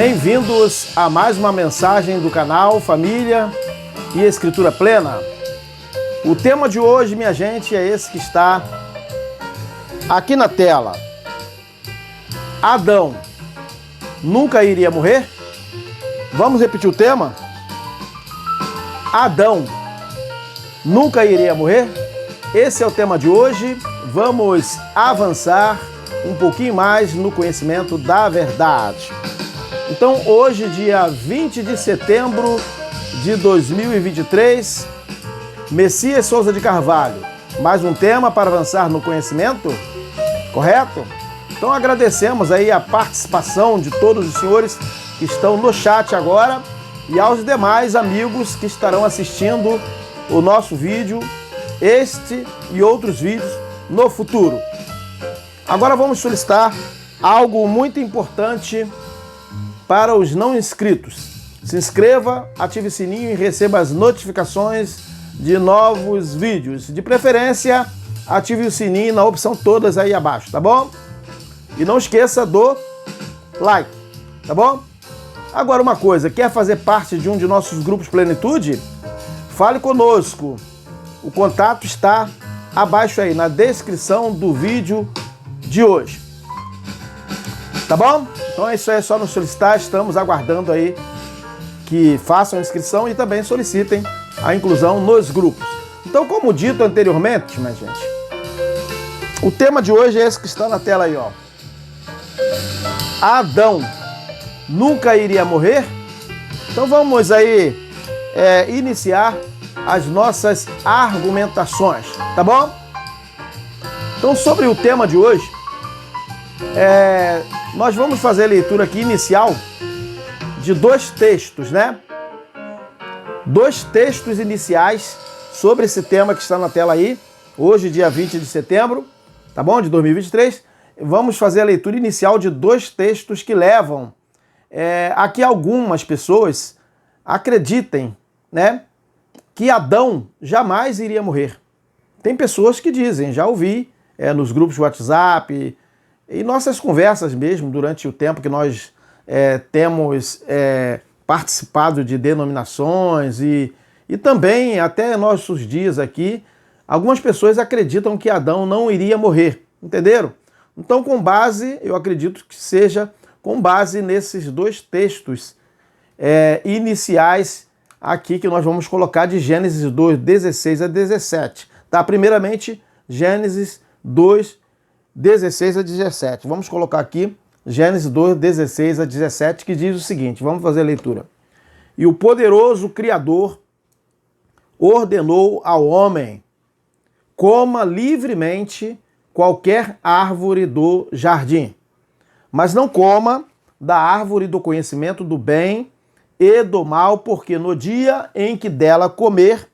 Bem-vindos a mais uma mensagem do canal Família e Escritura Plena. O tema de hoje, minha gente, é esse que está aqui na tela. Adão nunca iria morrer? Vamos repetir o tema? Adão nunca iria morrer? Esse é o tema de hoje. Vamos avançar um pouquinho mais no conhecimento da verdade. Então, hoje, dia 20 de setembro de 2023, Messias Souza de Carvalho, mais um tema para avançar no conhecimento, correto? Então, agradecemos aí a participação de todos os senhores que estão no chat agora e aos demais amigos que estarão assistindo o nosso vídeo, este e outros vídeos no futuro. Agora vamos solicitar algo muito importante para os não inscritos. Se inscreva, ative o sininho e receba as notificações de novos vídeos. De preferência, ative o sininho na opção todas aí abaixo, tá bom? E não esqueça do like, tá bom? Agora uma coisa, quer fazer parte de um de nossos grupos Plenitude? Fale conosco. O contato está abaixo aí na descrição do vídeo de hoje. Tá bom? Então é isso aí, é só nos solicitar. Estamos aguardando aí que façam a inscrição e também solicitem a inclusão nos grupos. Então, como dito anteriormente, minha gente, o tema de hoje é esse que está na tela aí, ó. Adão nunca iria morrer? Então vamos aí iniciar as nossas argumentações, tá bom? Então, sobre o tema de hoje, nós vamos fazer a leitura aqui inicial de dois textos, né? Dois textos iniciais sobre esse tema que está na tela aí, hoje, dia 20 de setembro, tá bom? De 2023. Vamos fazer a leitura inicial de dois textos que levam a que algumas pessoas acreditem, né, que Adão jamais iria morrer. Tem pessoas que dizem, já ouvi nos grupos de WhatsApp e nossas conversas mesmo, durante o tempo que nós temos participado de denominações e também até nossos dias aqui, algumas pessoas acreditam que Adão não iria morrer, entenderam? Então, com base, eu acredito que seja com base nesses dois textos iniciais aqui que nós vamos colocar de Gênesis 2, 16 a 17. Tá? Primeiramente, Gênesis 2, 16 a 17. Vamos colocar aqui Gênesis 2, 16 a 17, que diz o seguinte, vamos fazer a leitura. E o poderoso Criador ordenou ao homem, coma livremente qualquer árvore do jardim, mas não coma da árvore do conhecimento do bem e do mal, porque no dia em que dela comer,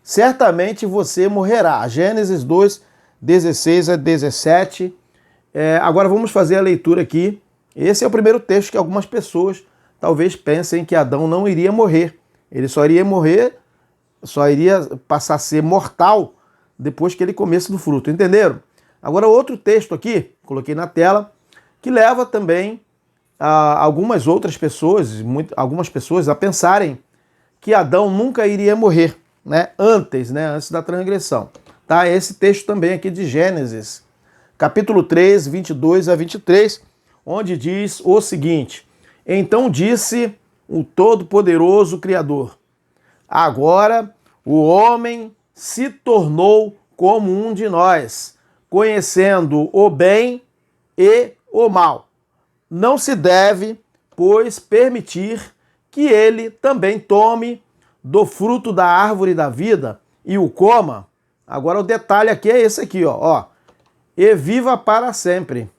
certamente você morrerá. Gênesis 2, 16 a 17. Agora vamos fazer a leitura aqui. Esse é o primeiro texto que algumas pessoas talvez pensem que Adão não iria morrer. Ele só iria morrer, só iria passar a ser mortal depois que ele comesse do fruto. Entenderam? Agora outro texto aqui, coloquei na tela, que leva também algumas outras pessoas, algumas pessoas a pensarem que Adão nunca iria morrer, né? Antes da transgressão. Tá? Esse texto também aqui de Gênesis, capítulo 3, 22 a 23, onde diz o seguinte: então disse o Todo-Poderoso Criador, agora o homem se tornou como um de nós, conhecendo o bem e o mal. Não se deve, pois, permitir que ele também tome do fruto da árvore da vida e o coma. Agora o detalhe aqui é esse aqui, ó. E viva para sempre.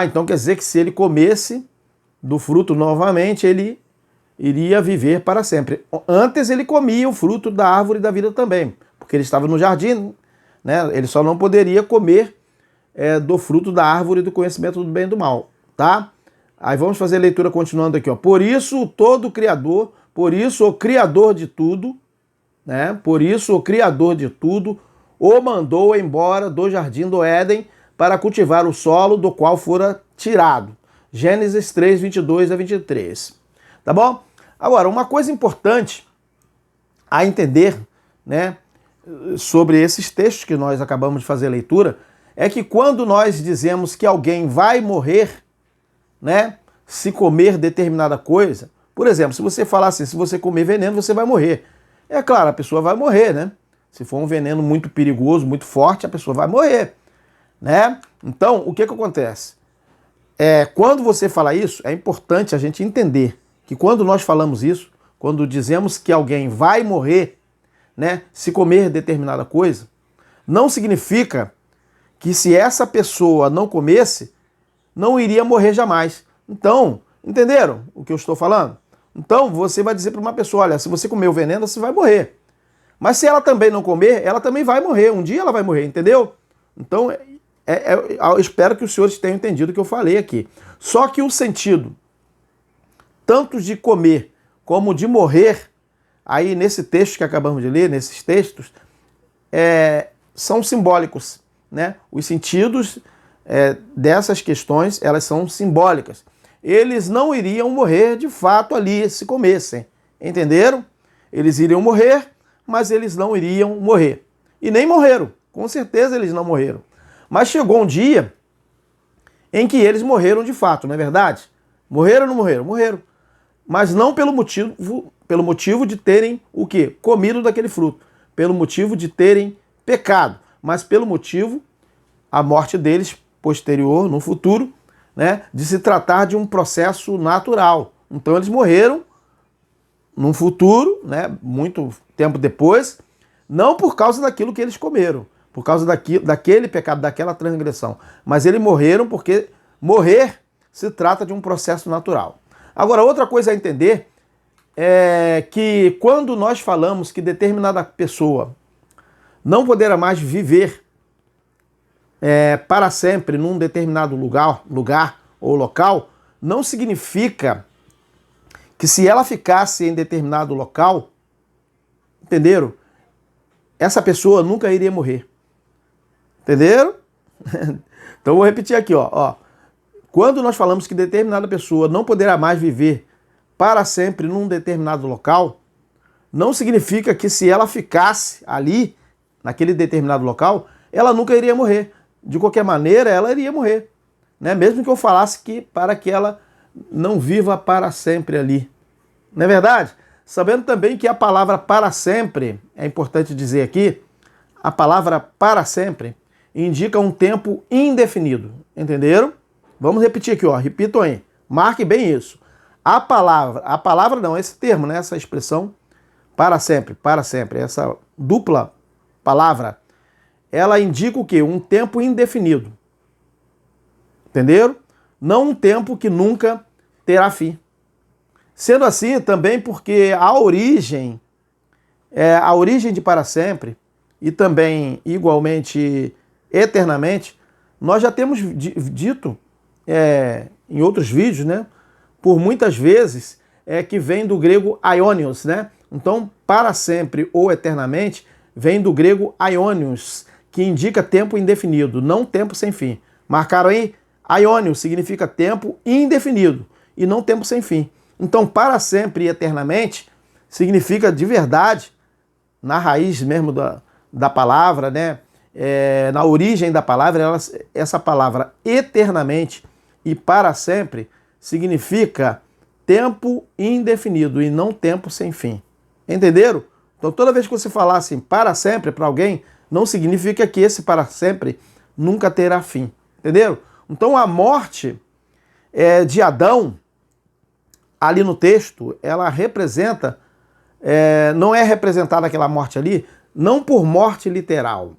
Então quer dizer que se ele comesse do fruto novamente, ele iria viver para sempre. Antes ele comia o fruto da árvore da vida também, porque ele estava no jardim, né? Ele só não poderia comer do fruto da árvore do conhecimento do bem e do mal, tá? Aí vamos fazer a leitura continuando aqui, ó. Por isso o todo Criador, por isso o Criador de tudo, né? Por isso o Criador de tudo o mandou embora do jardim do Éden para cultivar o solo do qual fora tirado. Gênesis 3, 22 a 23. Tá bom? Agora, uma coisa importante a entender, né, sobre esses textos que nós acabamos de fazer a leitura, é que quando nós dizemos que alguém vai morrer, né, se comer determinada coisa, por exemplo, se você falar assim, se você comer veneno, você vai morrer. É claro, a pessoa vai morrer, né? Se for um veneno muito perigoso, muito forte, a pessoa vai morrer, né? Então, o que acontece? Quando você fala isso, é importante a gente entender que quando nós falamos isso, quando dizemos que alguém vai morrer, né, se comer determinada coisa, não significa que se essa pessoa não comesse, não iria morrer jamais. Então, entenderam o que eu estou falando? Então, você vai dizer para uma pessoa, olha, se você comer o veneno, você vai morrer. Mas se ela também não comer, ela também vai morrer. Um dia ela vai morrer, entendeu? Então, eu espero que os senhores tenham entendido o que eu falei aqui. Só que o sentido, tanto de comer como de morrer, aí nesse texto que acabamos de ler, nesses textos, são simbólicos, né? Os sentidos dessas questões, elas são simbólicas. Eles não iriam morrer de fato ali se comessem, entenderam? Eles iriam morrer, mas eles não iriam morrer. E nem morreram, com certeza eles não morreram. Mas chegou um dia em que eles morreram de fato, não é verdade? Morreram ou não morreram? Morreram. Mas não pelo motivo de terem o quê? Comido daquele fruto. Pelo motivo de terem pecado. Mas pelo motivo, a morte deles posterior, no futuro, né, de se tratar de um processo natural. Então eles morreram num futuro, né, muito tempo depois, não por causa daquilo que eles comeram, por causa daquele pecado, daquela transgressão. Mas eles morreram porque morrer se trata de um processo natural. Agora, outra coisa a entender é que quando nós falamos que determinada pessoa não poderá mais viver para sempre num determinado lugar ou local, não significa que se ela ficasse em determinado local, entenderam? Essa pessoa nunca iria morrer. Entenderam? Então eu vou repetir aqui, ó. Quando nós falamos que determinada pessoa não poderá mais viver para sempre num determinado local, não significa que se ela ficasse ali, naquele determinado local, ela nunca iria morrer. De qualquer maneira, ela iria morrer, né? Mesmo que eu falasse que para que ela não viva para sempre ali. Não é verdade? Sabendo também que a palavra para sempre, é importante dizer aqui, a palavra para sempre indica um tempo indefinido. Entenderam? Vamos repetir aqui, ó. Repitam aí. Marque bem isso. A palavra não, esse termo, né? Essa expressão para sempre, essa dupla palavra, ela indica o quê? Um tempo indefinido. Entenderam? Não um tempo que nunca terá fim. Sendo assim, também porque a origem de para sempre e também igualmente eternamente, nós já temos dito em outros vídeos, né? Por muitas vezes que vem do grego aionios, né? Então, para sempre ou eternamente vem do grego aionios, que indica tempo indefinido, não tempo sem fim. Marcaram aí? Aionios significa tempo indefinido e não tempo sem fim. Então, para sempre e eternamente significa de verdade, na raiz mesmo da palavra, né? Na origem da palavra, essa palavra eternamente e para sempre significa tempo indefinido e não tempo sem fim. Entenderam? Então, toda vez que você falar assim, para sempre, para alguém, não significa que esse para sempre nunca terá fim. Entenderam? Então, a morte de Adão, ali no texto, ela representa, não é representada aquela morte ali, não por morte literal,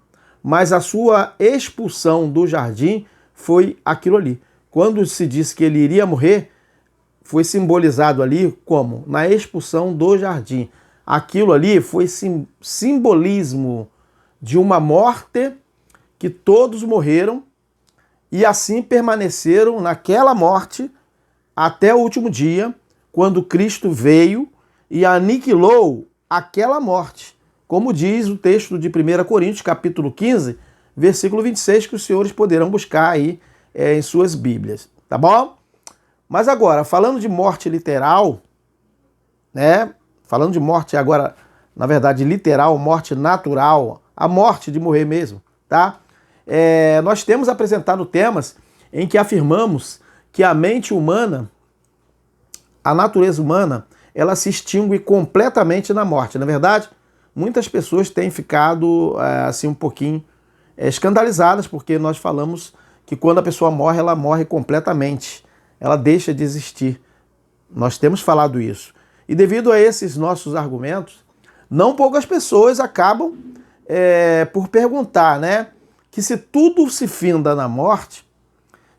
mas a sua expulsão do jardim foi aquilo ali. Quando se disse que ele iria morrer, foi simbolizado ali como? Na expulsão do jardim. Aquilo ali foi simbolismo de uma morte que todos morreram e assim permaneceram naquela morte até o último dia, quando Cristo veio e aniquilou aquela morte. Como diz o texto de 1 Coríntios, capítulo 15, versículo 26, que os senhores poderão buscar aí em suas Bíblias. Tá bom? Mas agora, falando de morte literal, né? Falando de morte agora, na verdade, literal, morte natural, a morte de morrer mesmo, tá? Nós temos apresentado temas em que afirmamos que a mente humana, a natureza humana, ela se extingue completamente na morte. Na verdade, muitas pessoas têm ficado assim um pouquinho escandalizadas porque nós falamos que quando a pessoa morre, ela morre completamente. Ela deixa de existir. Nós temos falado isso. E devido a esses nossos argumentos, não poucas pessoas acabam por perguntar, né? Que se tudo se finda na morte,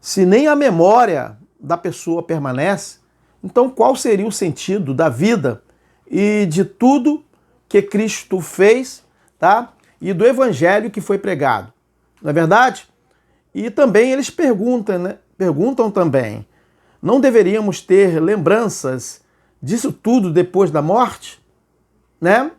se nem a memória da pessoa permanece, então qual seria o sentido da vida e de tudo que Cristo fez, tá? E do evangelho que foi pregado? Não é verdade? E também eles perguntam, né? Perguntam também, não deveríamos ter lembranças disso tudo depois da morte? Né?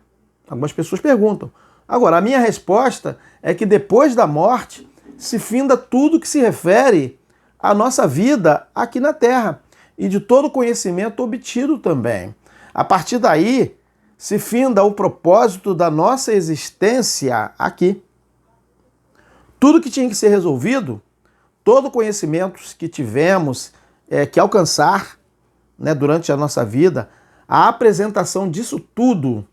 Algumas pessoas perguntam. Agora, a minha resposta é que depois da morte se finda tudo que se refere à nossa vida aqui na Terra e de todo o conhecimento obtido também. A partir daí, se finda o propósito da nossa existência aqui. Tudo que tinha que ser resolvido, todo o conhecimento que tivemos que alcançar, né, durante a nossa vida, a apresentação disso tudo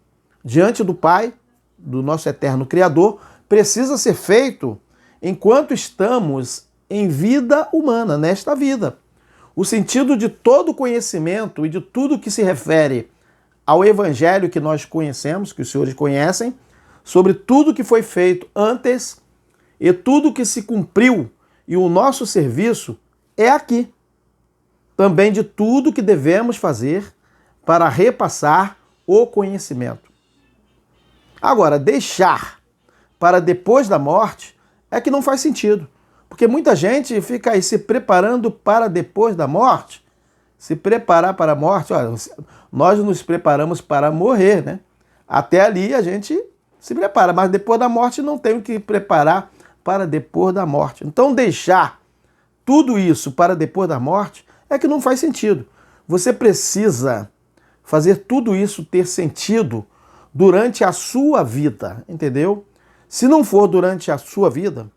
diante do Pai, do nosso eterno Criador, precisa ser feito enquanto estamos em vida humana, nesta vida. O sentido de todo o conhecimento e de tudo que se refere ao Evangelho que nós conhecemos, que os senhores conhecem, sobre tudo que foi feito antes e tudo que se cumpriu e o nosso serviço é aqui. Também de tudo que devemos fazer para repassar o conhecimento. Agora, deixar para depois da morte é que não faz sentido. Porque muita gente fica aí se preparando para depois da morte. Se preparar para a morte, olha, nós nos preparamos para morrer, né? Até ali a gente se prepara, mas depois da morte não tem o que preparar para depois da morte. Então deixar tudo isso para depois da morte é que não faz sentido. Você precisa fazer tudo isso ter sentido durante a sua vida, entendeu? Se não for durante a sua vida,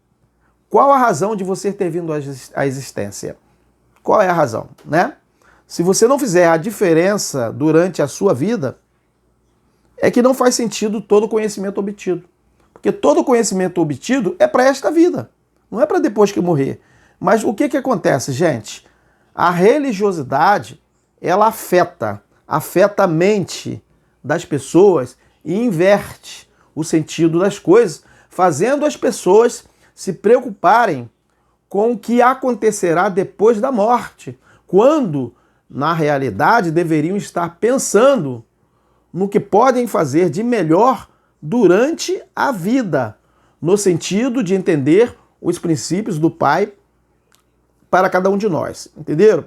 qual a razão de você ter vindo à existência? Qual é a razão, né? Se você não fizer a diferença durante a sua vida, é que não faz sentido todo o conhecimento obtido. Porque todo o conhecimento obtido é para esta vida, não é para depois que morrer. Mas o que acontece, gente? A religiosidade, ela afeta a mente das pessoas e inverte o sentido das coisas, fazendo as pessoas se preocuparem com o que acontecerá depois da morte, quando, na realidade, deveriam estar pensando no que podem fazer de melhor durante a vida, no sentido de entender os princípios do Pai para cada um de nós, entenderam?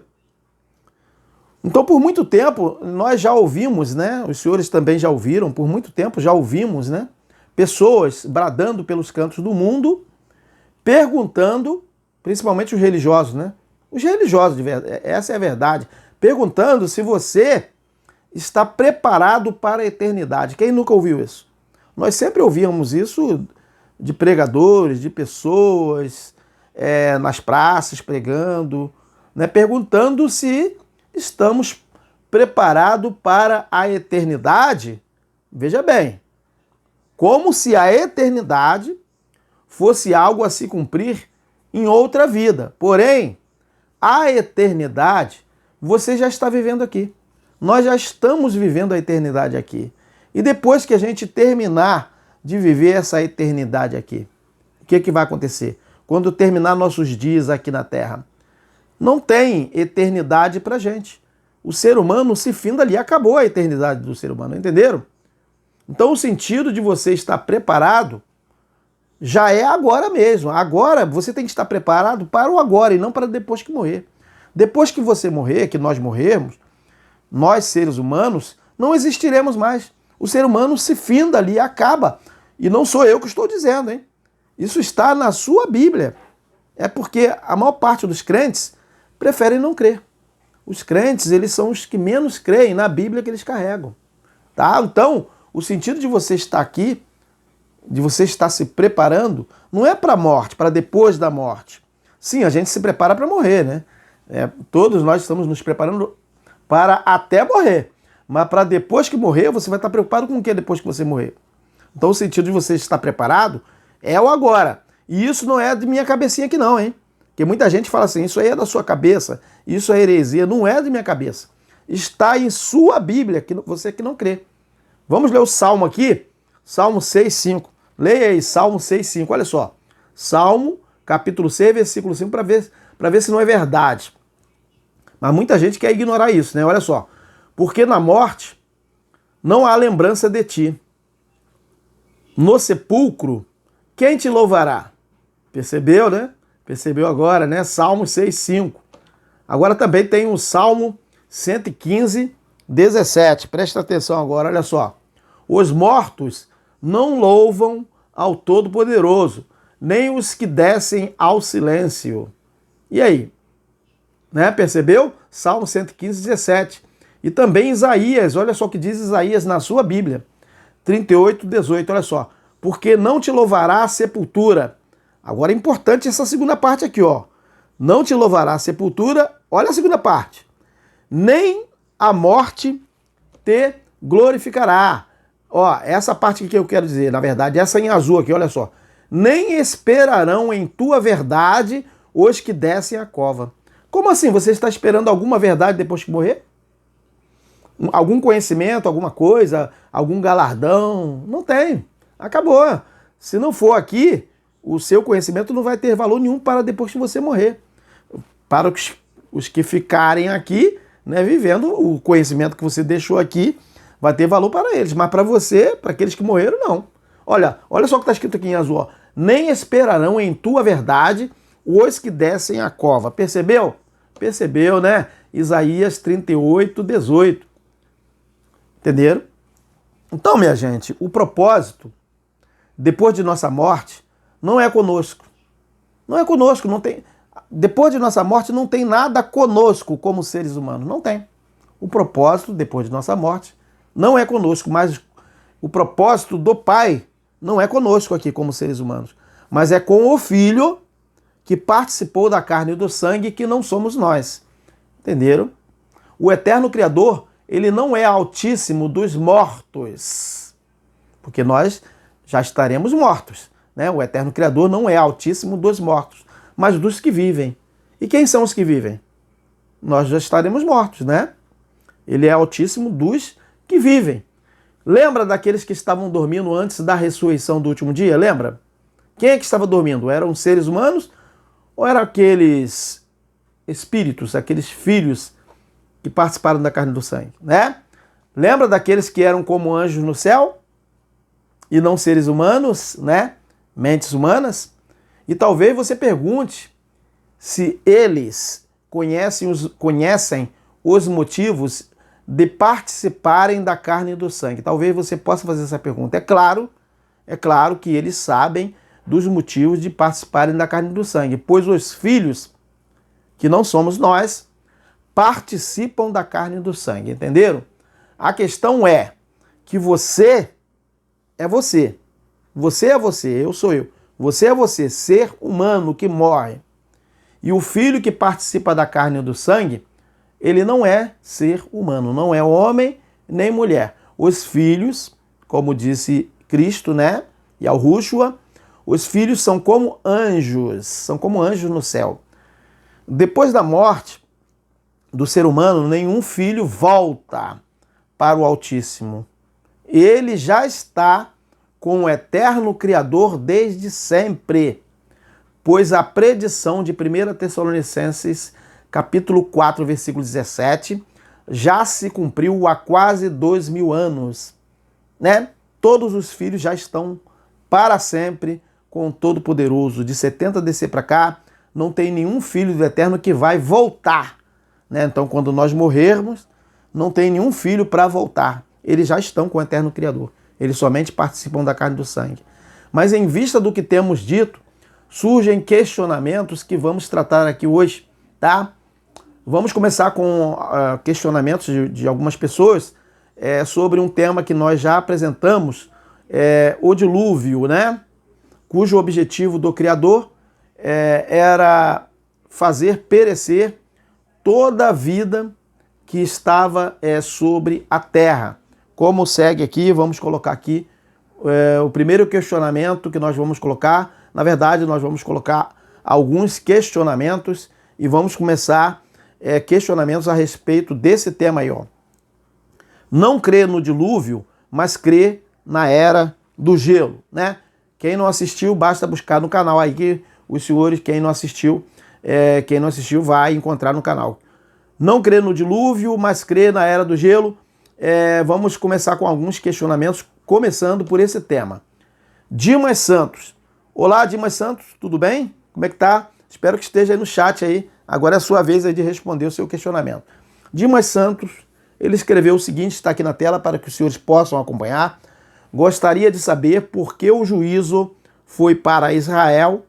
Então, por muito tempo, nós já ouvimos, né? Os senhores também já ouviram, por muito tempo já ouvimos, né? Pessoas bradando pelos cantos do mundo, perguntando, principalmente os religiosos, né? Os religiosos, de verdade, essa é a verdade, perguntando se você está preparado para a eternidade. Quem nunca ouviu isso? Nós sempre ouvíamos isso de pregadores, de pessoas nas praças pregando, né? Perguntando se estamos preparados para a eternidade. Veja bem, como se a eternidade fosse algo a se cumprir em outra vida. Porém, a eternidade você já está vivendo aqui. Nós já estamos vivendo a eternidade aqui. E depois que a gente terminar de viver essa eternidade aqui, o que vai acontecer? Quando terminar nossos dias aqui na Terra, não tem eternidade pra gente. O ser humano se finda ali, acabou a eternidade do ser humano, entenderam? Então o sentido de você estar preparado já é agora mesmo. Agora você tem que estar preparado para o agora e não para depois que morrer. Depois que você morrer, que nós morrermos, nós seres humanos não existiremos mais. O ser humano se finda ali, acaba. E não sou eu que estou dizendo, hein? Isso está na sua Bíblia. É porque a maior parte dos crentes preferem não crer. Os crentes, eles são os que menos creem na Bíblia que eles carregam. Tá? Então, o sentido de você estar aqui, de você estar se preparando, não é para a morte, para depois da morte. Sim, a gente se prepara para morrer, né? Todos nós estamos nos preparando para até morrer. Mas para depois que morrer, você vai estar preocupado com o que depois que você morrer? Então o sentido de você estar preparado é o agora. E isso não é de minha cabecinha aqui não, hein? Porque muita gente fala assim, isso aí é da sua cabeça, isso é heresia. Não é de minha cabeça. Está em sua Bíblia, que você que não crê. Vamos ler o Salmo aqui? Salmo 6:5. Leia aí, Salmo 6:5. Olha só. Salmo, capítulo 6, versículo 5, para ver se não é verdade. Mas muita gente quer ignorar isso, né? Olha só. Porque na morte não há lembrança de ti. No sepulcro, quem te louvará? Percebeu, né? Percebeu agora, né? Salmo 6:5. Agora também tem o Salmo 115:17. Presta atenção agora, olha só. Os mortos não louvam ao Todo-Poderoso, nem os que descem ao silêncio. E aí? Né? Percebeu? Salmo 115:17. E também Isaías, olha só o que diz Isaías na sua Bíblia. 38:18, olha só. Porque não te louvará a sepultura. Agora é importante essa segunda parte aqui, ó. Não te louvará a sepultura, olha a segunda parte. Nem a morte te glorificará. Ó, essa parte que eu quero dizer, na verdade, essa em azul aqui, olha só. Nem esperarão em tua verdade os que descem a cova. Como assim? Você está esperando alguma verdade depois que morrer? Algum conhecimento, alguma coisa, algum galardão? Não tem. Acabou. Se não for aqui, o seu conhecimento não vai ter valor nenhum para depois que você morrer. Para os que ficarem aqui, né, vivendo, o conhecimento que você deixou aqui vai ter valor para eles. Mas para você, para aqueles que morreram, não. Olha só o que está escrito aqui em azul. Ó. Nem esperarão em tua verdade os que descem a cova. Percebeu? Percebeu, né? Isaías 38:18. Entenderam? Então, minha gente, o propósito, depois de nossa morte, não é conosco. Não é conosco, não tem. Depois de nossa morte, não tem nada conosco como seres humanos. Não tem. O propósito, depois de nossa morte, não é conosco, mas o propósito do Pai não é conosco aqui como seres humanos, mas é com o Filho que participou da carne e do sangue, que não somos nós. Entenderam? O eterno Criador, ele não é altíssimo dos mortos, porque nós já estaremos mortos, né? O eterno Criador não é altíssimo dos mortos, mas dos que vivem. E quem são os que vivem? Nós já estaremos mortos, né? Ele é altíssimo dos que vivem. Lembra daqueles que estavam dormindo antes da ressurreição do último dia? Lembra? Quem é que estava dormindo? Eram seres humanos ou eram aqueles espíritos, aqueles filhos que participaram da carne e do sangue, né? Lembra daqueles que eram como anjos no céu e não seres humanos, né? Mentes humanas? E talvez você pergunte se eles conhecem os motivos de participarem da carne e do sangue. Talvez você possa fazer essa pergunta. É claro que eles sabem dos motivos de participarem da carne e do sangue, pois os filhos, que não somos nós, participam da carne e do sangue, entenderam? A questão é que você é você. Você é você, eu sou eu. Você é você, ser humano que morre. E o filho que participa da carne e do sangue, ele não é ser humano, não é homem nem mulher. Os filhos, como disse Cristo, né? E ao Rúshua, os filhos são como anjos no céu. Depois da morte do ser humano, nenhum filho volta para o Altíssimo. Ele já está com o eterno Criador desde sempre, pois a predição de 1 Tessalonicenses, capítulo 4, versículo 17, já se cumpriu há quase 2000 anos, né? Todos os filhos já estão para sempre com o Todo-Poderoso. De 70 DC para cá, não tem nenhum filho do Eterno que vai voltar, né? Então, quando nós morrermos, não tem nenhum filho para voltar. Eles já estão com o Eterno Criador. Eles somente participam da carne e do sangue. Mas em vista do que temos dito, surgem questionamentos que vamos tratar aqui hoje, tá? Vamos começar com questionamentos de algumas pessoas sobre um tema que nós já apresentamos, o dilúvio, né? Cujo objetivo do Criador era fazer perecer toda a vida que estava sobre a terra. Como segue aqui, vamos colocar aqui o primeiro questionamento que nós vamos colocar. Na verdade, nós vamos colocar alguns questionamentos e vamos começar questionamentos a respeito desse tema aí, ó. Não crê no dilúvio, mas crê na era do gelo, né? Quem não assistiu, basta buscar no canal aí que os senhores, quem não assistiu vai encontrar no canal. Não crê no dilúvio, mas crê na era do gelo. Vamos começar com alguns questionamentos, começando por esse tema. Dimas Santos. Olá, Dimas Santos, tudo bem? Como é que tá? Espero que esteja aí no chat aí. Agora é a sua vez aí de responder o seu questionamento. Dimas Santos, ele escreveu o seguinte, está aqui na tela para que os senhores possam acompanhar. Gostaria de saber por que o juízo foi para Israel,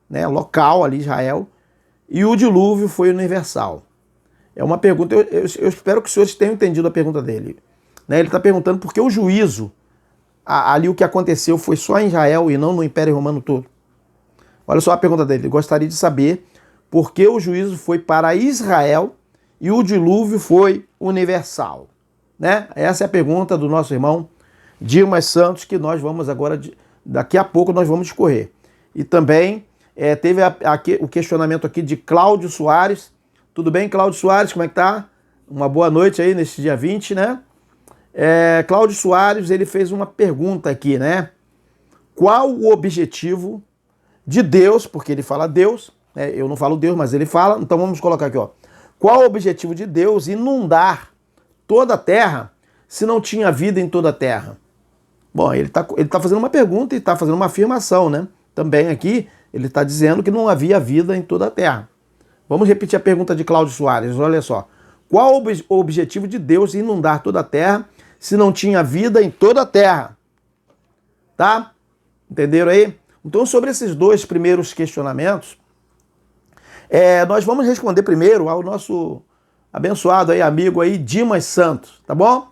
né, local ali, Israel, e o dilúvio foi universal. É uma pergunta, eu espero que os senhores tenham entendido a pergunta dele. Né, ele está perguntando por que o juízo, ali o que aconteceu foi só em Israel e não no Império Romano todo. Olha só a pergunta dele, ele gostaria de saber por que o juízo foi para Israel e o dilúvio foi universal. Né? Essa é a pergunta do nosso irmão Dimas Santos, que nós vamos agora, daqui a pouco nós vamos discorrer. E também teve o questionamento aqui de Cláudio Soares. Tudo bem, Cláudio Soares, como é que tá? Uma boa noite aí nesse dia 20, né? Cláudio Soares, ele fez uma pergunta aqui, né? Qual o objetivo de Deus, porque ele fala Deus, né? Eu não falo Deus, mas ele fala, então vamos colocar aqui, ó. Qual o objetivo de Deus inundar toda a terra se não tinha vida em toda a terra? Bom, ele tá fazendo uma pergunta e está fazendo uma afirmação, né? Também aqui ele está dizendo que não havia vida em toda a terra. Vamos repetir a pergunta de Cláudio Soares, olha só. Qual o objetivo de Deus inundar toda a terra se não tinha vida em toda a terra? Tá? Entenderam aí? Então, sobre esses dois primeiros questionamentos, nós vamos responder primeiro ao nosso abençoado aí, amigo aí, Dimas Santos, tá bom?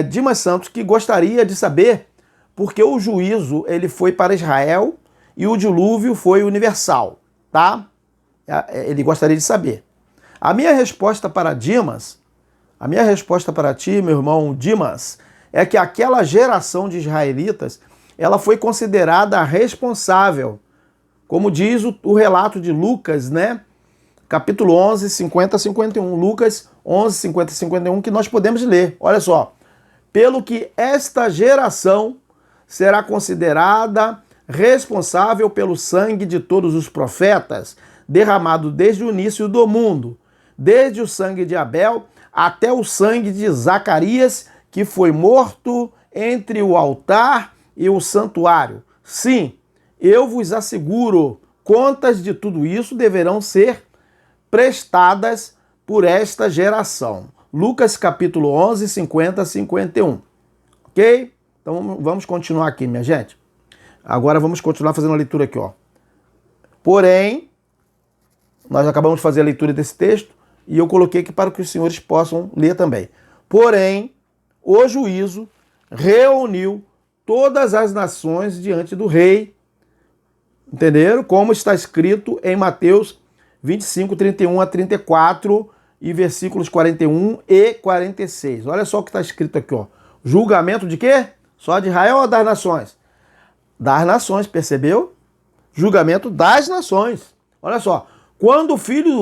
Dimas Santos, que gostaria de saber por que o juízo ele foi para Israel e o dilúvio foi universal, tá? Ele gostaria de saber. A minha resposta para Dimas, a minha resposta para ti, meu irmão Dimas, é que aquela geração de israelitas, ela foi considerada responsável, como diz o relato de Lucas, né? Capítulo 11, 50 a 51. Lucas 11, 50 a 51, que nós podemos ler. Olha só. Pelo que esta geração será considerada responsável pelo sangue de todos os profetas, derramado desde o início do mundo, desde o sangue de Abel até o sangue de Zacarias, que foi morto entre o altar e o santuário. Sim, eu vos asseguro, contas de tudo isso deverão ser prestadas por esta geração. Lucas capítulo 11, 50 a 51. Ok? Então vamos continuar aqui, minha gente. Agora vamos continuar fazendo a leitura aqui, ó. Porém, nós acabamos de fazer a leitura desse texto e eu coloquei aqui para que os senhores possam ler também. Porém, o juízo reuniu todas as nações diante do rei. Entenderam? Como está escrito em Mateus 25, 31 a 34 e versículos 41 e 46. Olha só o que está escrito aqui, ó. Julgamento de quê? Só de Israel ou das nações? Das nações, percebeu? Julgamento das nações. Olha só. Quando o Filho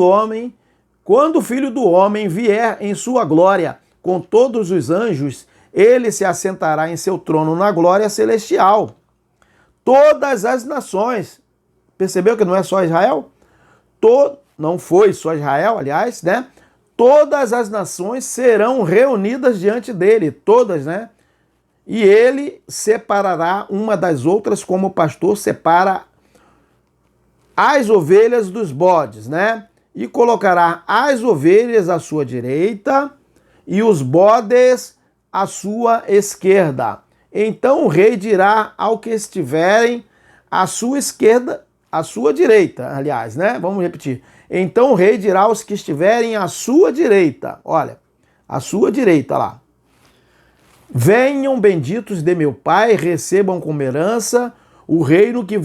do Homem vier em sua glória com todos os anjos, ele se assentará em seu trono na glória celestial. Todas as nações, percebeu que não é só Israel? Não foi só Israel, aliás, né? Todas as nações serão reunidas diante dele, todas, né? E ele separará uma das outras como o pastor separa as ovelhas dos bodes, né? E colocará as ovelhas à sua direita e os bodes à sua esquerda. Então o rei dirá ao que estiverem à sua esquerda, à sua direita, aliás, né? Vamos repetir. Então o rei dirá aos que estiverem à sua direita, olha, à sua direita lá, venham benditos de meu Pai, recebam como herança o reino que,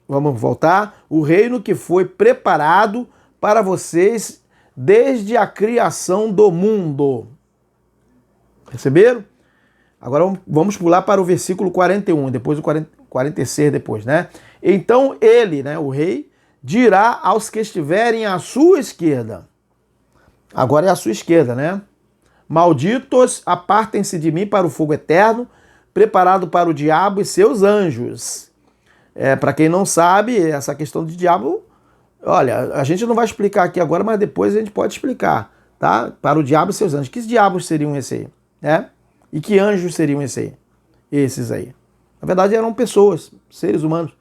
vamos voltar, o reino que foi preparado para vocês desde a criação do mundo. Perceberam? Agora vamos pular para o versículo 41, depois o 46 depois, né? Então ele, né, o rei, dirá aos que estiverem à sua esquerda. Agora é a sua esquerda, né? Malditos, apartem-se de mim para o fogo eterno, preparado para o diabo e seus anjos. Para quem não sabe, essa questão de diabo, olha, a gente não vai explicar aqui agora, mas depois a gente pode explicar, tá? Para o diabo e seus anjos. Que diabos seriam esses aí, né? E que anjos seriam esses aí? Esses aí. Na verdade eram pessoas, seres humanos.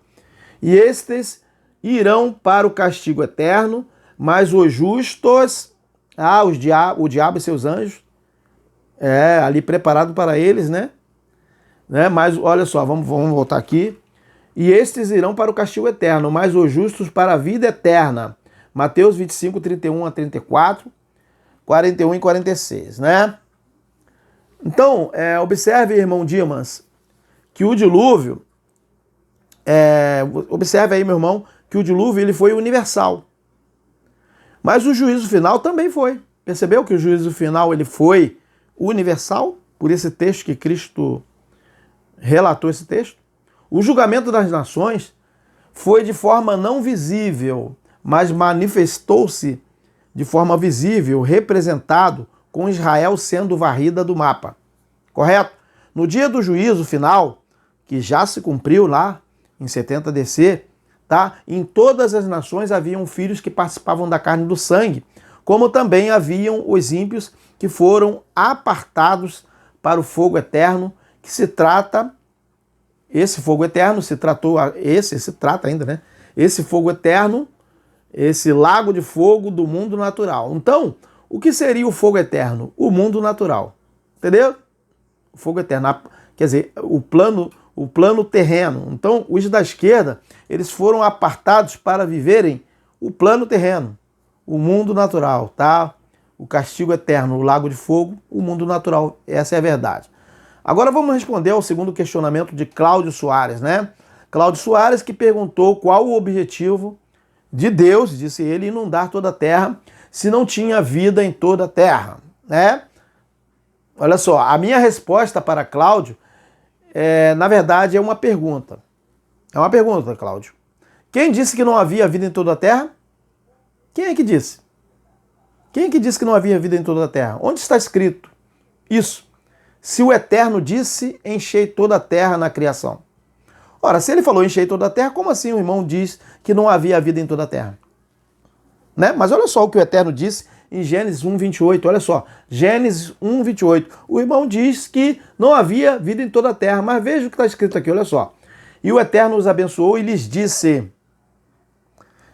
E estes irão para o castigo eterno, mas os justos, o diabo e seus anjos, ali preparado para eles, né? Mas olha só, vamos voltar aqui. E estes irão para o castigo eterno, mas os justos para a vida eterna. Mateus 25, 31 a 34, 41 e 46, né? Então, observe, irmão Dimas, que o dilúvio, observe aí, meu irmão, que o dilúvio ele foi universal. Mas o juízo final também foi. Percebeu que o juízo final ele foi universal? Por esse texto que Cristo relatou esse texto. O julgamento das nações foi de forma não visível, mas manifestou-se de forma visível, representado com Israel sendo varrida do mapa. Correto? No dia do juízo final, que já se cumpriu lá em 70 DC, tá? Em todas as nações haviam filhos que participavam da carne e do sangue, como também haviam os ímpios que foram apartados para o fogo eterno, que se trata, esse fogo eterno se trata ainda, né? Esse fogo eterno, esse lago de fogo do mundo natural. Então, o que seria o fogo eterno? O mundo natural. Entendeu? O fogo eterno, quer dizer, o plano terreno. Então, os da esquerda, eles foram apartados para viverem o plano terreno, o mundo natural, tá? O castigo eterno, o lago de fogo, o mundo natural. Essa é a verdade. Agora vamos responder ao segundo questionamento de Cláudio Soares, né? Cláudio Soares que perguntou qual o objetivo de Deus, disse ele, inundar toda a terra, se não tinha vida em toda a terra, né? Olha só, a minha resposta para Cláudio, na verdade, é uma pergunta. É uma pergunta, Cláudio. Quem disse que não havia vida em toda a terra? Quem é que disse? Quem é que disse que não havia vida em toda a terra? Onde está escrito isso? Se o Eterno disse, enchei toda a terra na criação. Ora, se ele falou enchei toda a terra, como assim o irmão diz que não havia vida em toda a terra? Né? Mas olha só o que o Eterno disse em Gênesis 1:28, olha só, Gênesis 1:28. O irmão diz que não havia vida em toda a terra, mas veja o que está escrito aqui, olha só. E o Eterno os abençoou e lhes disse,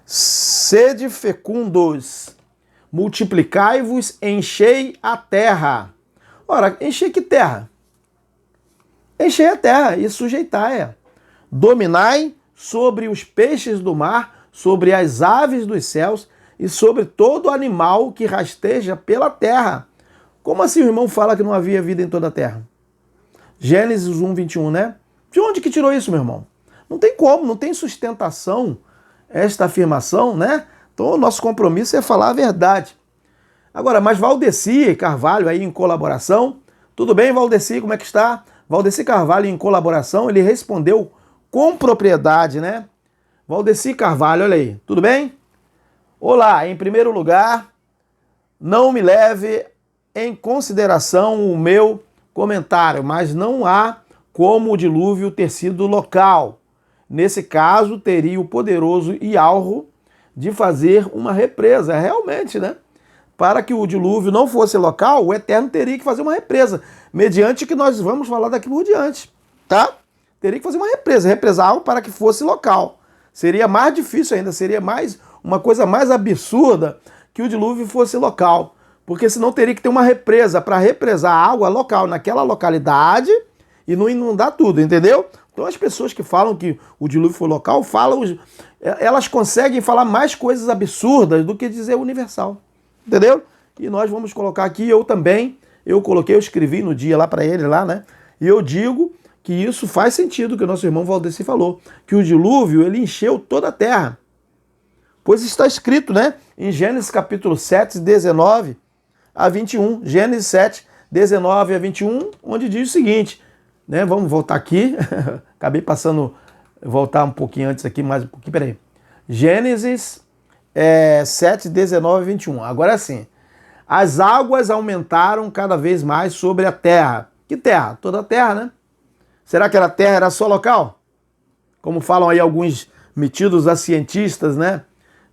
sede fecundos, multiplicai-vos, enchei a terra. Ora, encher que terra? Encher a terra e sujeitai-a. Dominai sobre os peixes do mar, sobre as aves dos céus e sobre todo animal que rasteja pela terra. Como assim o irmão fala que não havia vida em toda a terra? Gênesis 1:21, né? De onde que tirou isso, meu irmão? Não tem como, não tem sustentação esta afirmação, né? Então o nosso compromisso é falar a verdade. Agora, mas Valdeci Carvalho aí em colaboração, tudo bem, Valdeci, como é que está? Valdeci Carvalho em colaboração, ele respondeu com propriedade, né? Valdeci Carvalho, olha aí, tudo bem? Olá, em primeiro lugar, não me leve em consideração o meu comentário, mas não há como o dilúvio ter sido local. Nesse caso, teria o poderoso Ialro de fazer uma represa, realmente, né? Para que o dilúvio não fosse local, o Eterno teria que fazer uma represa, mediante o que nós vamos falar daqui por diante, tá? Teria que fazer uma represa, represar algo para que fosse local. Seria mais difícil ainda, seria mais uma coisa mais absurda que o dilúvio fosse local, porque senão teria que ter uma represa para represar a água local naquela localidade e não inundar tudo, entendeu? Então as pessoas que falam que o dilúvio foi local, elas conseguem falar mais coisas absurdas do que dizer universal. Entendeu? E nós vamos colocar aqui, eu escrevi no dia lá para ele, lá, né? E eu digo que isso faz sentido, que o nosso irmão Valdeci falou, que o dilúvio, ele encheu toda a terra. Pois está escrito, né? Em Gênesis capítulo 7, 19 a 21. Gênesis 7, 19 a 21, onde diz o seguinte, né? Vamos voltar aqui. Acabei voltar um pouquinho antes aqui, mais um pouquinho, peraí. Gênesis 7, 19 a 21. Agora sim. As águas aumentaram cada vez mais sobre a terra. Que terra? Toda a terra, né? Será que a terra era só local? Como falam aí alguns metidos a cientistas, né?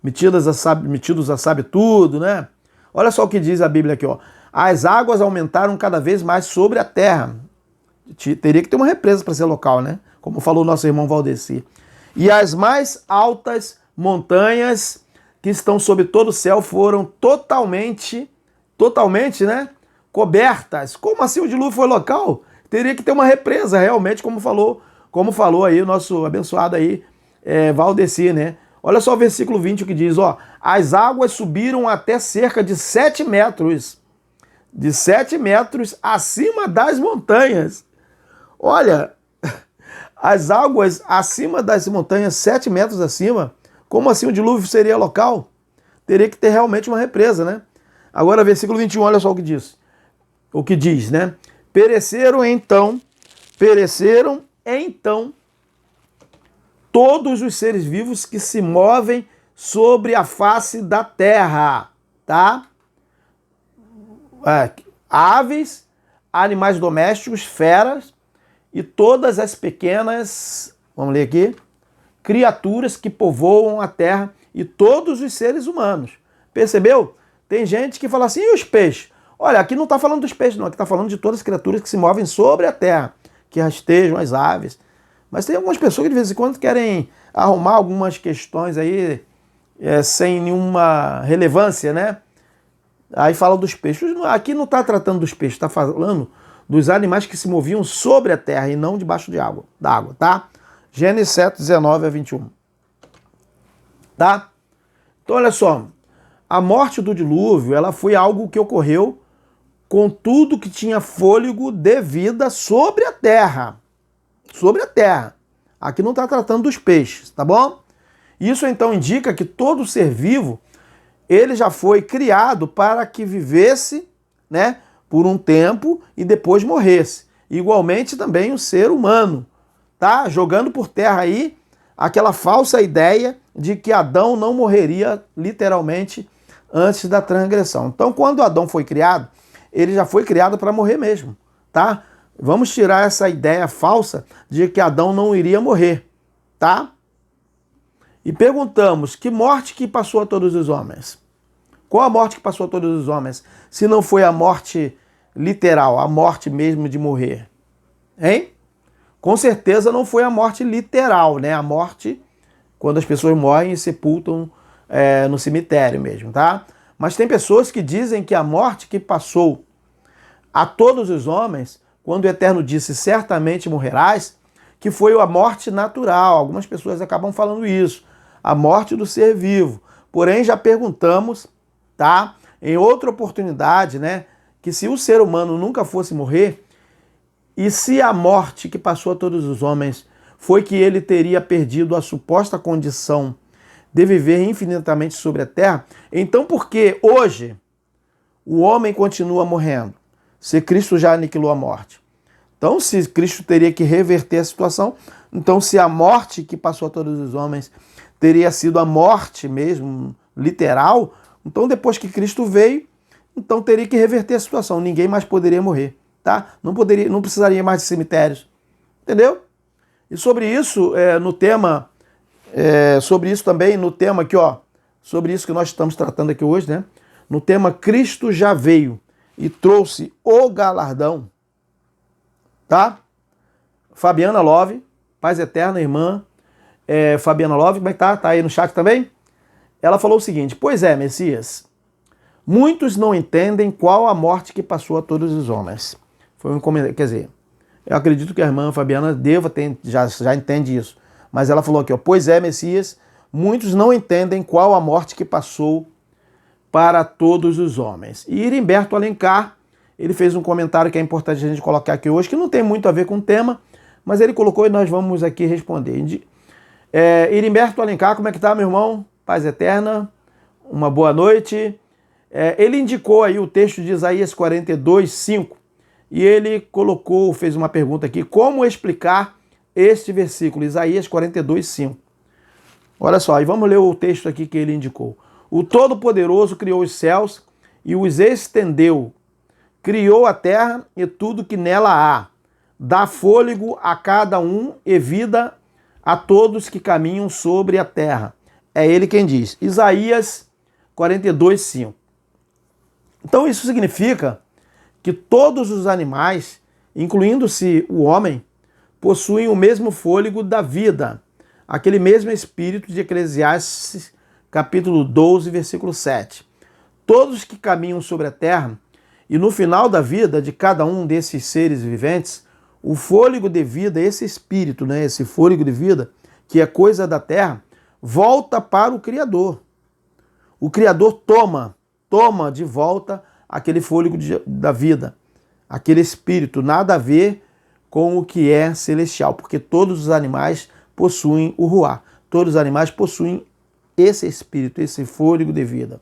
Metidos a sabe tudo, né? Olha só o que diz a Bíblia aqui, ó. As águas aumentaram cada vez mais sobre a terra. Teria que ter uma represa para ser local, né? Como falou o nosso irmão Valdeci. E as mais altas montanhas que estão sobre todo o céu foram totalmente, né? Cobertas. Como assim o dilúvio foi local? Teria que ter uma represa, realmente, como falou aí o nosso abençoado aí, Valdeci, né? Olha só o versículo 20 o que diz, ó. As águas subiram até cerca de 7 metros. De 7 metros acima das montanhas. Olha, as águas acima das montanhas, 7 metros acima. Como assim o dilúvio seria local? Teria que ter realmente uma represa, né? Agora, versículo 21, olha só o que diz. O que diz, né? Pereceram então todos os seres vivos que se movem sobre a face da terra, tá? Aves, animais domésticos, feras e todas as pequenas, vamos ler aqui, criaturas que povoam a terra e todos os seres humanos. Percebeu? Tem gente que fala assim, e os peixes? Olha, aqui não está falando dos peixes, não. Aqui está falando de todas as criaturas que se movem sobre a terra, que rastejam as aves. Mas tem algumas pessoas que de vez em quando querem arrumar algumas questões aí sem nenhuma relevância, né? Aí fala dos peixes. Aqui não está tratando dos peixes, está falando dos animais que se moviam sobre a terra e não debaixo da água, tá? Gênesis 7, 19 a 21. Tá? Então, olha só. A morte do dilúvio, ela foi algo que ocorreu com tudo que tinha fôlego de vida sobre a terra. Sobre a terra. Aqui não está tratando dos peixes, tá bom? Isso então indica que todo ser vivo, ele já foi criado para que vivesse, né, por um tempo e depois morresse. Igualmente também o ser humano, tá? Jogando por terra aí aquela falsa ideia de que Adão não morreria literalmente antes da transgressão. Então, quando Adão foi criado, ele já foi criado para morrer mesmo, tá? Vamos tirar essa ideia falsa de que Adão não iria morrer, tá? E perguntamos, que morte que passou a todos os homens? Qual a morte que passou a todos os homens? Se não foi a morte literal, a morte mesmo de morrer, hein? Com certeza não foi a morte literal, né? A morte quando as pessoas morrem e sepultam no cemitério mesmo, tá? Mas tem pessoas que dizem que a morte que passou a todos os homens, quando o Eterno disse, certamente morrerás, que foi a morte natural. Algumas pessoas acabam falando isso, a morte do ser vivo. Porém, já perguntamos, tá? Em outra oportunidade, né? Que se o ser humano nunca fosse morrer, e se a morte que passou a todos os homens foi que ele teria perdido a suposta condição de viver infinitamente sobre a terra, então por que hoje o homem continua morrendo? Se Cristo já aniquilou a morte. Então, se Cristo teria que reverter a situação, então se a morte que passou a todos os homens teria sido a morte mesmo, literal, então depois que Cristo veio, então teria que reverter a situação. Ninguém mais poderia morrer, tá? Não precisaria mais de cemitérios. Entendeu? E sobre isso, sobre isso também, no tema aqui, ó, sobre isso que nós estamos tratando aqui hoje, né? No tema Cristo já veio e trouxe o galardão, tá? Fabiana Love, paz eterna, irmã Fabiana Love, como é que tá? Tá aí no chat também? Ela falou o seguinte, pois é, Messias, muitos não entendem qual a morte que passou a todos os homens. Foi um comentário, quer dizer, Eu acredito que a irmã Fabiana já entende isso. Mas ela falou aqui, ó, pois é, Messias, muitos não entendem qual a morte que passou para todos os homens. E Irimberto Alencar, ele fez um comentário que é importante a gente colocar aqui hoje, que não tem muito a ver com o tema, mas ele colocou e nós vamos aqui responder. Irimberto Alencar, como é que tá, meu irmão? Paz eterna, uma boa noite. Ele indicou aí o texto de Isaías 42, 5, e ele fez uma pergunta aqui, como explicar este versículo, Isaías 42, 5. Olha só, e vamos ler o texto aqui que ele indicou. O Todo-Poderoso criou os céus e os estendeu, criou a terra e tudo que nela há, dá fôlego a cada um e vida a todos que caminham sobre a terra. É ele quem diz, Isaías 42, 5. Então isso significa que todos os animais, incluindo-se o homem, possuem o mesmo fôlego da vida, aquele mesmo espírito de Eclesiastes, capítulo 12, versículo 7. Todos que caminham sobre a terra, e no final da vida de cada um desses seres viventes, o fôlego de vida, esse espírito, né, esse fôlego de vida, que é coisa da terra, volta para o Criador. O Criador toma de volta aquele fôlego da vida, aquele espírito, nada a ver com o que é celestial, porque todos os animais possuem o ruá, todos os animais possuem esse espírito, esse fôlego de vida,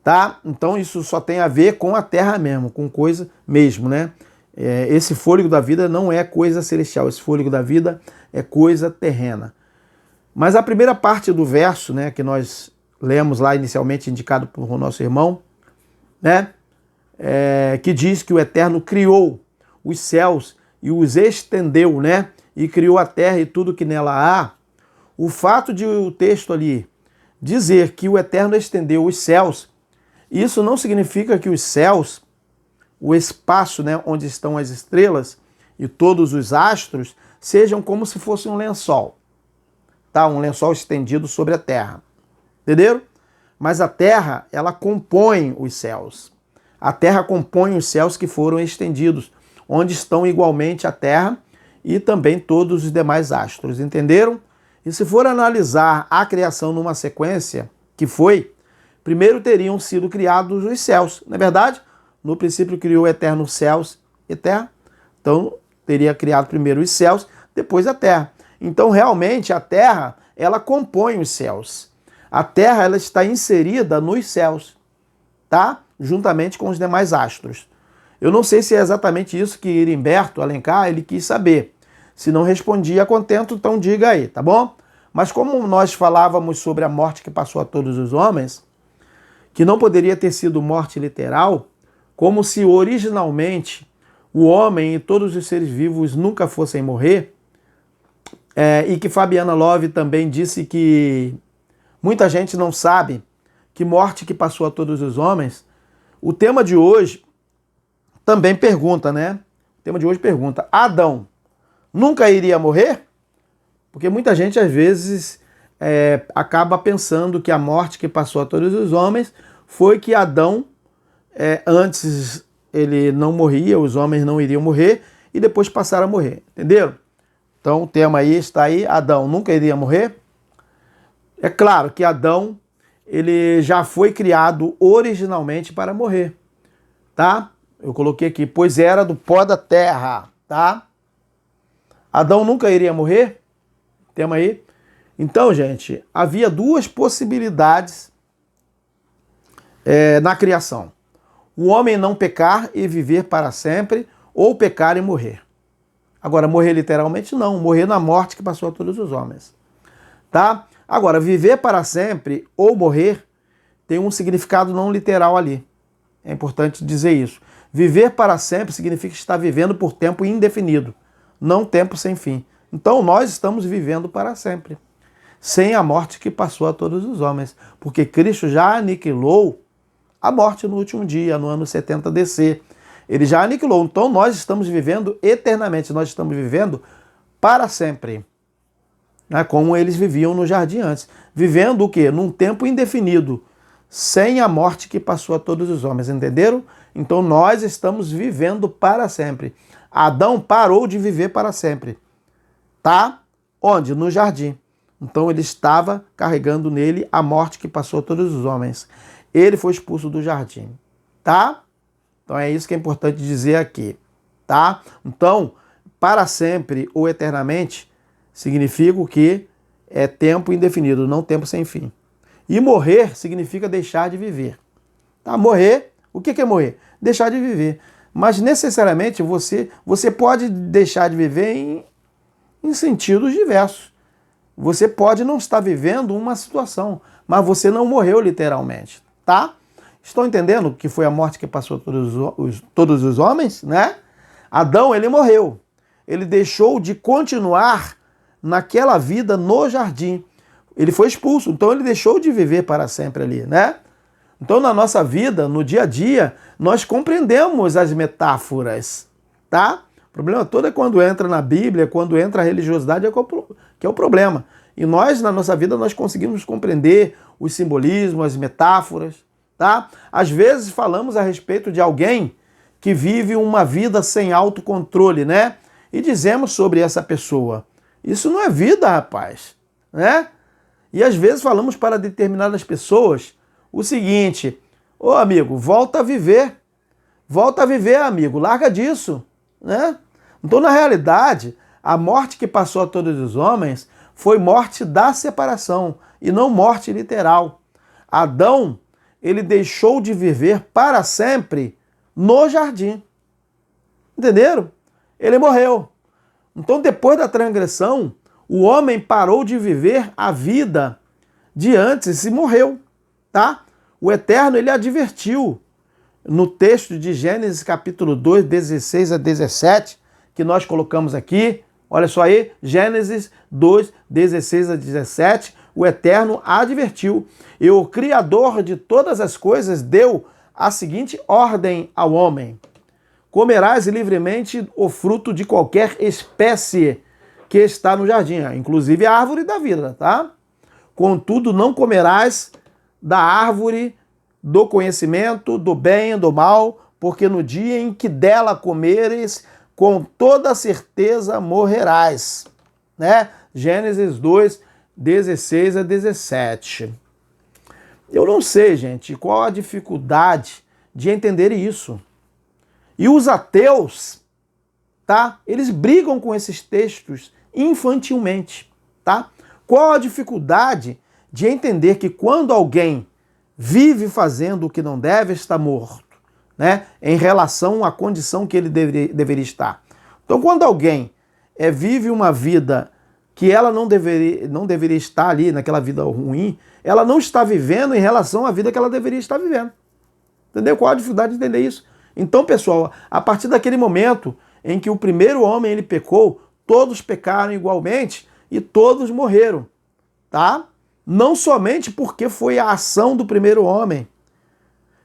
tá? Então isso só tem a ver com a terra mesmo, com coisa mesmo, né? Esse fôlego da vida não é coisa celestial, esse fôlego da vida é coisa terrena. Mas a primeira parte do verso, né, que nós lemos lá inicialmente, indicado por nosso irmão, né, que diz que o Eterno criou os céus e os estendeu, né, e criou a terra e tudo que nela há. O fato de o texto ali dizer que o Eterno estendeu os céus, isso não significa que os céus, o espaço, né, onde estão as estrelas e todos os astros, sejam como se fosse um lençol, tá? Um lençol estendido sobre a terra. Entenderam? Mas a terra, ela compõe os céus. A terra compõe os céus que foram estendidos, onde estão igualmente a terra e também todos os demais astros. Entenderam? E se for analisar a criação numa sequência que foi, primeiro teriam sido criados os céus. Não é verdade? No princípio criou o Eterno céus e terra. Então teria criado primeiro os céus, depois a terra. Então realmente a terra, ela compõe os céus. A terra, ela está inserida nos céus, tá? Juntamente com os demais astros. Eu não sei se é exatamente isso que Irimberto Alencar ele quis saber. Se não respondi a contento, então diga aí, tá bom? Mas como nós falávamos sobre a morte que passou a todos os homens, que não poderia ter sido morte literal, como se originalmente o homem e todos os seres vivos nunca fossem morrer, e que Fabiana Love também disse que muita gente não sabe que morte que passou a todos os homens, o tema de hoje também pergunta, né? O tema de hoje pergunta, Adão nunca iria morrer? Porque muita gente às vezes acaba pensando que a morte que passou a todos os homens foi que Adão, antes ele não morria, os homens não iriam morrer e depois passaram a morrer, entenderam? Então o tema aí está aí, Adão nunca iria morrer? É claro que Adão, ele já foi criado originalmente para morrer, tá? Eu coloquei aqui, pois era do pó da terra, tá? Adão nunca iria morrer? Tema aí. Então, gente, havia duas possibilidades na criação. O homem não pecar e viver para sempre, ou pecar e morrer. Agora, morrer literalmente não, morrer na morte que passou a todos os homens, tá? Agora, viver para sempre ou morrer tem um significado não literal ali. É importante dizer isso. Viver para sempre significa estar vivendo por tempo indefinido, não tempo sem fim. Então, nós estamos vivendo para sempre, sem a morte que passou a todos os homens, porque Cristo já aniquilou a morte no último dia, no ano 70 DC. Ele já aniquilou. Então, nós estamos vivendo eternamente, nós estamos vivendo para sempre, né? Como eles viviam no jardim antes. Vivendo o quê? Num tempo indefinido, sem a morte que passou a todos os homens, entenderam? Então nós estamos vivendo para sempre. Adão parou de viver para sempre. Tá? Onde? No jardim. Então ele estava carregando nele a morte que passou a todos os homens. Ele foi expulso do jardim. Tá? Então é isso que é importante dizer aqui. Tá? Então, para sempre ou eternamente significa o que é tempo indefinido, não tempo sem fim. E morrer significa deixar de viver. Tá? Morrer, o que é morrer? Deixar de viver. Mas necessariamente você pode deixar de viver em sentidos diversos. Você pode não estar vivendo uma situação, mas você não morreu literalmente, tá? Estão entendendo que foi a morte que passou todos os homens, né? Adão, ele morreu. Ele deixou de continuar naquela vida no jardim. Ele foi expulso, então ele deixou de viver para sempre ali, né? Então na nossa vida, no dia a dia, nós compreendemos as metáforas, tá? O problema todo é quando entra na Bíblia, quando entra a religiosidade, que é o problema. E nós, na nossa vida, nós conseguimos compreender os simbolismos, as metáforas, tá? Às vezes falamos a respeito de alguém que vive uma vida sem autocontrole, né? E dizemos sobre essa pessoa, isso não é vida, rapaz, né? E às vezes falamos para determinadas pessoas o seguinte, ô amigo, volta a viver, amigo, larga disso, né? Então, na realidade, a morte que passou a todos os homens foi morte da separação e não morte literal. Adão, ele deixou de viver para sempre no jardim. Entenderam? Ele morreu. Então, depois da transgressão, o homem parou de viver a vida de antes e morreu, tá? O Eterno, ele advertiu no texto de Gênesis capítulo 2, 16 a 17, que nós colocamos aqui, olha só aí, Gênesis 2, 16 a 17, o Eterno advertiu, e o Criador de todas as coisas deu a seguinte ordem ao homem: comerás livremente o fruto de qualquer espécie que está no jardim, inclusive a árvore da vida, tá? Contudo, não comerás da árvore do conhecimento, do bem e do mal, porque no dia em que dela comeres, com toda certeza morrerás, né? Gênesis 2, 16 a 17. Eu não sei, gente, qual a dificuldade de entender isso. E os ateus, tá? Eles brigam com esses textos infantilmente, tá? Qual a dificuldade de entender que quando alguém vive fazendo o que não deve, está morto, né? Em relação à condição que ele deveria estar. Então, quando alguém vive uma vida que ela não deveria estar ali, naquela vida ruim, ela não está vivendo em relação à vida que ela deveria estar vivendo. Entendeu? Qual a dificuldade de entender isso? Então, pessoal, a partir daquele momento em que o primeiro homem ele pecou, todos pecaram igualmente e todos morreram, tá? Não somente porque foi a ação do primeiro homem,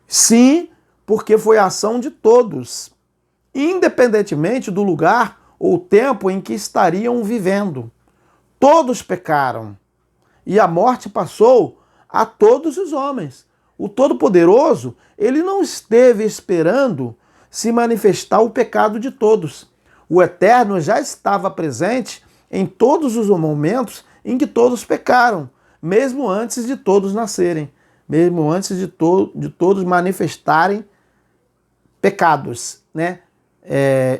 sim, porque foi a ação de todos, independentemente do lugar ou tempo em que estariam vivendo. Todos pecaram e a morte passou a todos os homens. O Todo-Poderoso, ele não esteve esperando se manifestar o pecado de todos. O Eterno já estava presente em todos os momentos em que todos pecaram, mesmo antes de todos nascerem, mesmo antes de todos manifestarem pecados, né?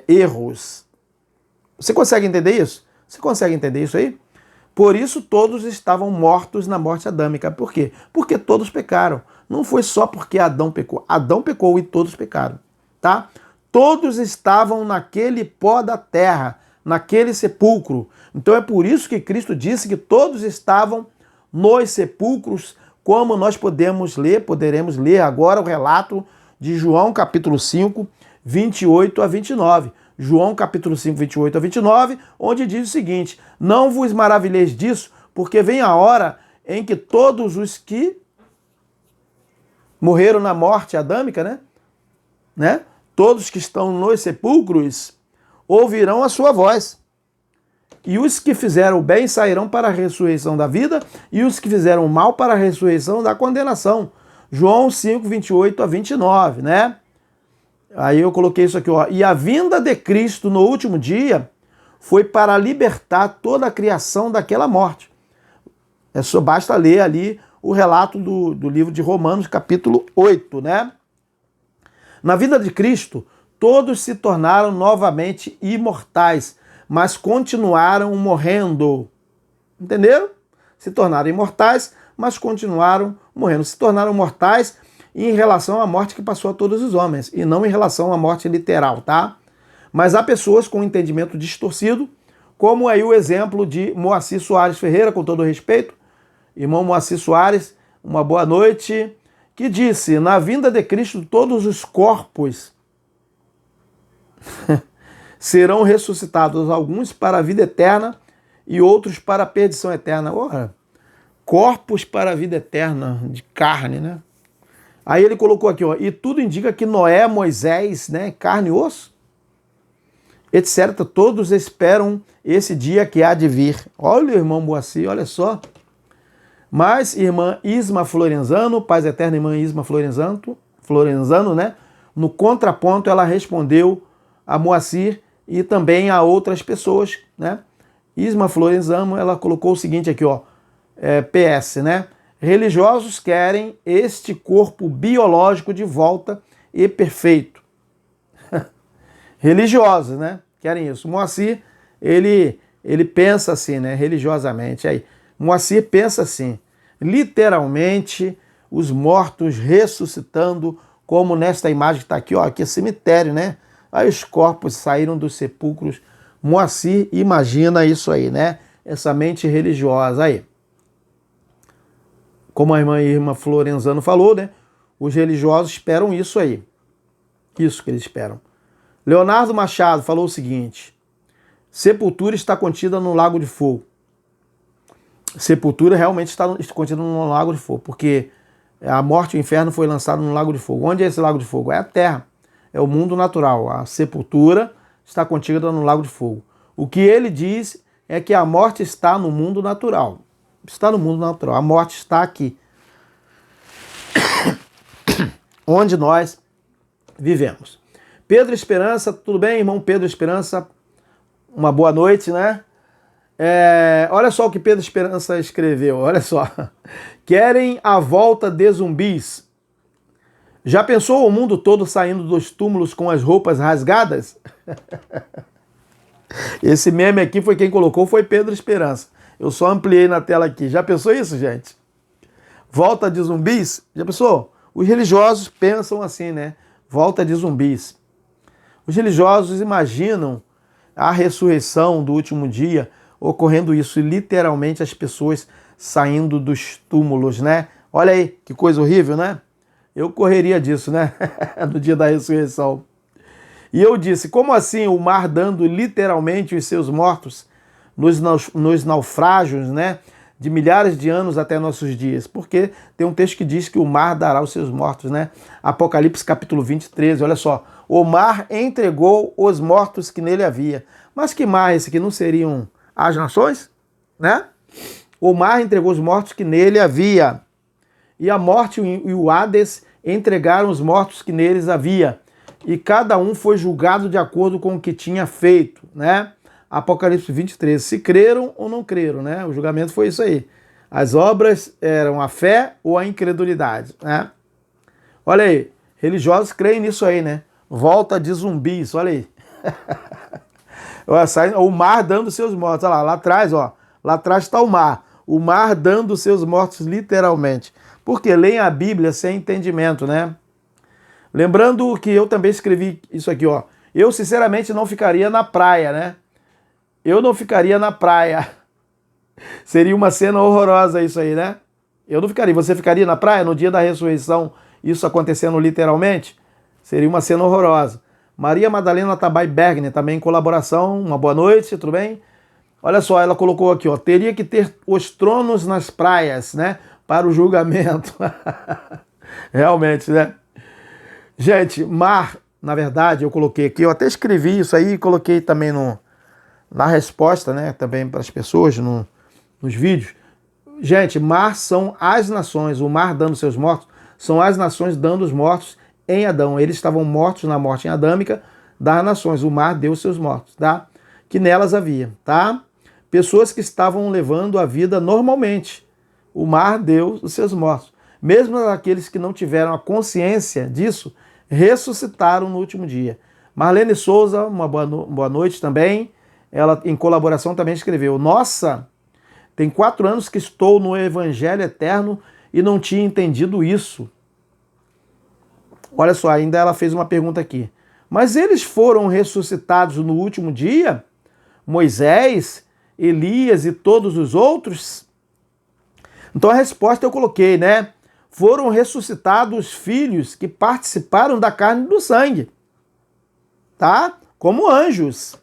Erros. Você consegue entender isso? Você consegue entender isso aí? Por isso todos estavam mortos na morte adâmica. Por quê? Porque todos pecaram. Não foi só porque Adão pecou. Adão pecou e todos pecaram, tá? Todos estavam naquele pó da terra, naquele sepulcro. Então é por isso que Cristo disse que todos estavam nos sepulcros, como nós poderemos ler agora o relato de João capítulo 5, 28 a 29. João capítulo 5, 28 a 29, onde diz o seguinte: não vos maravilheis disso, porque vem a hora em que todos os que morreram na morte adâmica, né? Todos que estão nos sepulcros ouvirão a sua voz. E os que fizeram o bem sairão para a ressurreição da vida, e os que fizeram o mal para a ressurreição da condenação. João 5, 28 a 29, né? Aí eu coloquei isso aqui, ó. E a vinda de Cristo no último dia foi para libertar toda a criação daquela morte. Só basta ler ali o relato do livro de Romanos, capítulo 8, né? Na vida de Cristo, todos se tornaram novamente imortais, mas continuaram morrendo. Entenderam? Se tornaram imortais, mas continuaram morrendo. Se tornaram mortais em relação à morte que passou a todos os homens, e não em relação à morte literal, tá? Mas há pessoas com entendimento distorcido, como aí o exemplo de Moacir Soares Ferreira, com todo respeito, irmão Moacir Soares, uma boa noite, que disse: na vinda de Cristo todos os corpos serão ressuscitados, alguns para a vida eterna e outros para a perdição eterna. Ora, corpos para a vida eterna, de carne, né? Aí ele colocou aqui, ó, e tudo indica que Noé, Moisés, né, carne e osso, etc., todos esperam esse dia que há de vir. Olha o irmão Moacir, olha só. Mas irmã Isma Florenzano, paz eterna, irmã Isma Florenzano, né, no contraponto ela respondeu a Moacir e também a outras pessoas, né? Isma Florenzano, ela colocou o seguinte aqui, ó, PS, né? Religiosos querem este corpo biológico de volta e perfeito. Religiosos, né? Querem isso. Moacir, ele pensa assim, né? Religiosamente. Aí, Moacir pensa assim, literalmente, os mortos ressuscitando, como nesta imagem que está aqui, ó, aqui é cemitério, né? Aí os corpos saíram dos sepulcros. Moacir imagina isso aí, né? Essa mente religiosa aí. Como a irmã Florenzano falou, né? Os religiosos esperam isso aí. Isso que eles esperam. Leonardo Machado falou o seguinte: sepultura está contida no lago de fogo. Sepultura realmente está contida no lago de fogo, porque a morte e o inferno foi lançado no lago de fogo. Onde é esse lago de fogo? É a terra. É o mundo natural. A sepultura está contida no lago de fogo. O que ele diz é que a morte está no mundo natural. Está no mundo natural. A morte está aqui. Onde nós vivemos. Pedro Esperança, tudo bem, irmão Pedro Esperança? Uma boa noite, né? Olha só o que Pedro Esperança escreveu, olha só. Querem a volta de zumbis. Já pensou o mundo todo saindo dos túmulos com as roupas rasgadas? Esse meme aqui foi quem colocou, foi Pedro Esperança. Eu só ampliei na tela aqui. Já pensou isso, gente? Volta de zumbis? Já pensou? Os religiosos pensam assim, né? Volta de zumbis. Os religiosos imaginam a ressurreição do último dia ocorrendo isso, e literalmente as pessoas saindo dos túmulos, né? Olha aí, que coisa horrível, né? Eu correria disso, né? No dia da ressurreição. E eu disse, como assim o mar dando literalmente os seus mortos nos naufrágios, né? De milhares de anos até nossos dias? Porque tem um texto que diz que o mar dará os seus mortos, né? Apocalipse capítulo 20, 13, olha só. O mar entregou os mortos que nele havia. Mas que mar esse que não seriam as nações, né? O mar entregou os mortos que nele havia. E a morte e o Hades entregaram os mortos que neles havia. E cada um foi julgado de acordo com o que tinha feito, né? Apocalipse 23. Se creram ou não creram, né? O julgamento foi isso aí. As obras eram a fé ou a incredulidade, né? Olha aí, religiosos creem nisso aí, né? Volta de zumbis, olha aí. O mar dando seus mortos. Olha lá, lá atrás, ó. Lá atrás está o mar. O mar dando seus mortos literalmente. Porque leem a Bíblia sem entendimento, né? Lembrando que eu também escrevi isso aqui, ó. Eu, sinceramente, não ficaria na praia, né? Eu não ficaria na praia. Seria uma cena horrorosa isso aí, né? Eu não ficaria. Você ficaria na praia no dia da ressurreição, isso acontecendo literalmente? Seria uma cena horrorosa. Maria Madalena Tabai Bergner, também em colaboração. Uma boa noite, tudo bem? Olha só, ela colocou aqui, ó. Teria que ter os tronos nas praias, né? Para o julgamento. Realmente, né? Gente, mar, na verdade, eu coloquei aqui, eu até escrevi isso aí e coloquei também na resposta, né? Também para as pessoas nos vídeos. Gente, mar são as nações, o mar dando seus mortos, são as nações dando os mortos em Adão. Eles estavam mortos na morte adâmica das nações. O mar deu seus mortos, tá? Que nelas havia, tá? Pessoas que estavam levando a vida normalmente. O mar deu os seus mortos. Mesmo aqueles que não tiveram a consciência disso, ressuscitaram no último dia. Marlene Souza, uma boa noite também. Ela, em colaboração, também escreveu: nossa, tem 4 anos que estou no Evangelho Eterno e não tinha entendido isso. Olha só, ainda ela fez uma pergunta aqui. Mas eles foram ressuscitados no último dia? Moisés, Elias e todos os outros? Então a resposta eu coloquei, né? Foram ressuscitados os filhos que participaram da carne e do sangue, tá? Como anjos.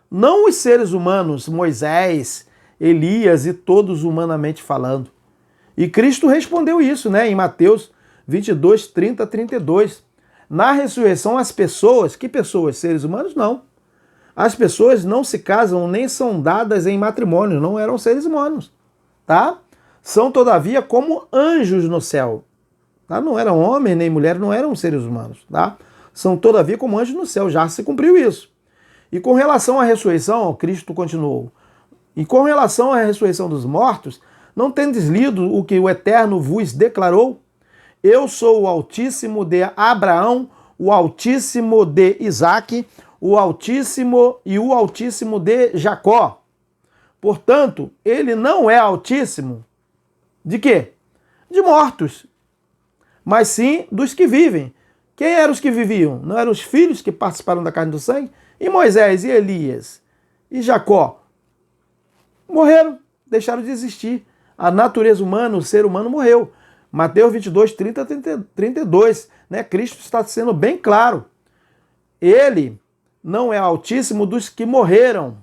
Não os seres humanos, Moisés, Elias e todos humanamente falando. E Cristo respondeu isso, né? Em Mateus 22, 30, 32. Na ressurreição, as pessoas, que pessoas? Seres humanos? Não. As pessoas não se casam nem são dadas em matrimônio, não eram seres humanos, tá? São, todavia, como anjos no céu. Tá? Não eram homens nem mulheres, não eram seres humanos, tá? São, todavia, como anjos no céu. Já se cumpriu isso. E com relação à ressurreição, Cristo continuou. E com relação à ressurreição dos mortos, não tendes lido o que o Eterno vos declarou? Eu sou o Altíssimo de Abraão, o Altíssimo de Isaque, o Altíssimo e o Altíssimo de Jacó. Portanto, ele não é Altíssimo de quê? De mortos, mas sim dos que vivem. Quem eram os que viviam? Não eram os filhos que participaram da carne e do sangue? E Moisés, e Elias, e Jacó? Morreram, deixaram de existir. A natureza humana, o ser humano morreu. Mateus 22, 30, 32, né? Cristo está sendo bem claro. Ele não é Altíssimo dos que morreram.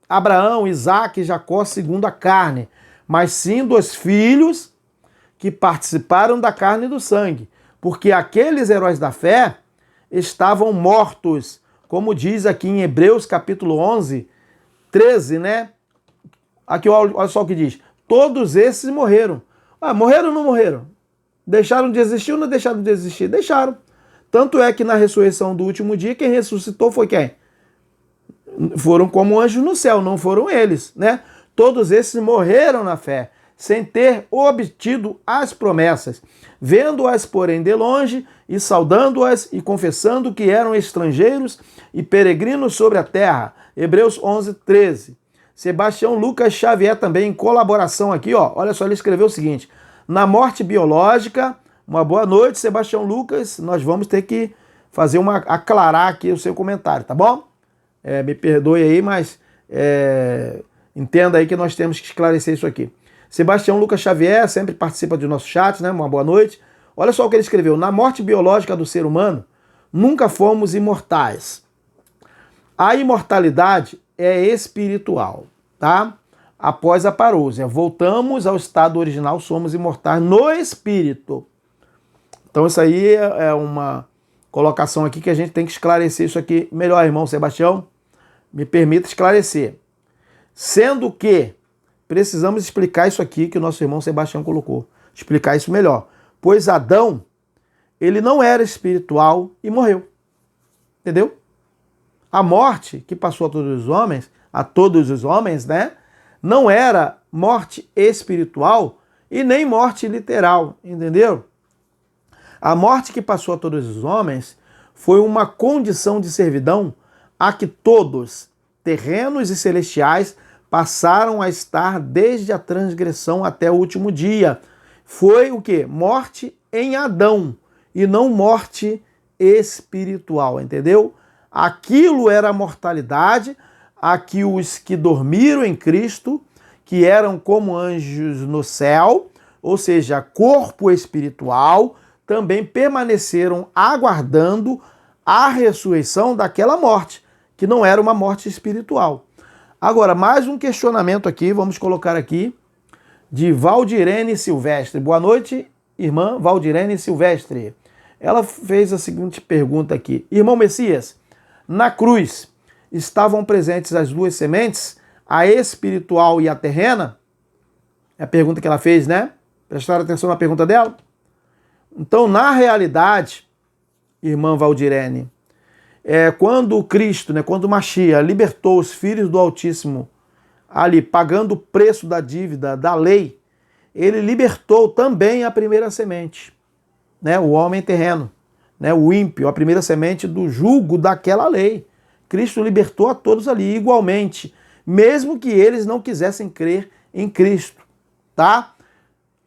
Abraão, Isaque e Jacó segundo a carne, mas sim dos filhos que participaram da carne e do sangue. Porque aqueles heróis da fé estavam mortos, como diz aqui em Hebreus capítulo 11, 13, né? Aqui olha só o que diz. Todos esses morreram. Ah, morreram ou não morreram? Deixaram de existir ou não deixaram de existir? Deixaram. Tanto é que na ressurreição do último dia, quem ressuscitou foi quem? Foram como anjos no céu, não foram eles, né? Todos esses morreram na fé, sem ter obtido as promessas, vendo-as, porém, de longe, e saudando-as e confessando que eram estrangeiros e peregrinos sobre a terra. Hebreus 11, 13. Sebastião Lucas Xavier também, em colaboração aqui, ó, olha só, ele escreveu o seguinte: na morte biológica, uma boa noite, Sebastião Lucas, nós vamos ter que aclarar aqui o seu comentário, tá bom? Me perdoe aí, mas entenda aí que nós temos que esclarecer isso aqui. Sebastião Lucas Xavier sempre participa do nosso chat, né? Uma boa noite. Olha só o que ele escreveu: na morte biológica do ser humano, nunca fomos imortais. A imortalidade é espiritual, tá? Após a parousia, voltamos ao estado original, somos imortais no espírito. Então isso aí é uma colocação aqui que a gente tem que esclarecer isso aqui melhor, irmão Sebastião. Me permita esclarecer. Sendo que precisamos explicar isso aqui que o nosso irmão Sebastião colocou. Explicar isso melhor. Pois Adão, ele não era espiritual e morreu. Entendeu? A morte que passou a todos os homens, né? Não era morte espiritual e nem morte literal, entendeu? A morte que passou a todos os homens foi uma condição de servidão a que todos, terrenos e celestiais, passaram a estar desde a transgressão até o último dia. Foi o quê? Morte em Adão e não morte espiritual, entendeu? Aquilo era a mortalidade a que os que dormiram em Cristo, que eram como anjos no céu, ou seja, corpo espiritual, também permaneceram aguardando a ressurreição daquela morte, que não era uma morte espiritual. Agora, mais um questionamento aqui, vamos colocar aqui, de Valdirene Silvestre. Boa noite, irmã Valdirene Silvestre. Ela fez a seguinte pergunta aqui: irmão Messias, na cruz estavam presentes as duas sementes, a espiritual e a terrena? É a pergunta que ela fez, né? Prestaram atenção na pergunta dela? Então, na realidade, irmã Valdirene. Quando Cristo, né, quando Mashiach libertou os filhos do Altíssimo, ali pagando o preço da dívida, da lei, ele libertou também a primeira semente, né, o homem terreno, né, o ímpio, a primeira semente do jugo daquela lei. Cristo libertou a todos ali igualmente, mesmo que eles não quisessem crer em Cristo, tá?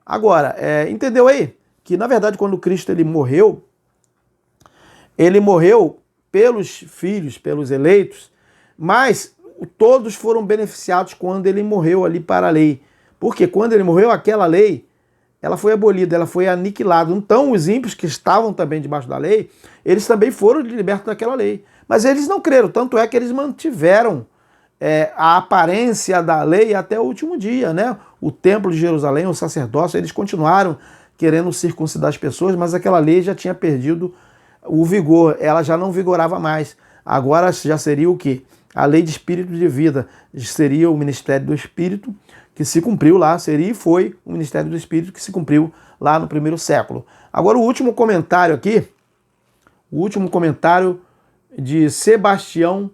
Agora, entendeu aí? Que na verdade quando Cristo ele morreu pelos filhos, pelos eleitos, mas todos foram beneficiados quando ele morreu ali para a lei. Porque quando ele morreu, aquela lei, ela foi abolida, ela foi aniquilada. Então os ímpios que estavam também debaixo da lei, eles também foram libertos daquela lei. Mas eles não creram, tanto é que eles mantiveram a aparência da lei até o último dia, né? O templo de Jerusalém, o sacerdócio, eles continuaram querendo circuncidar as pessoas, mas aquela lei já tinha perdido o vigor, ela já não vigorava mais. Agora já seria o quê? A lei de espírito de vida, seria o ministério do Espírito, que se cumpriu lá, seria e foi o ministério do Espírito que se cumpriu lá no primeiro século. Agora o último comentário aqui, o último comentário de Sebastião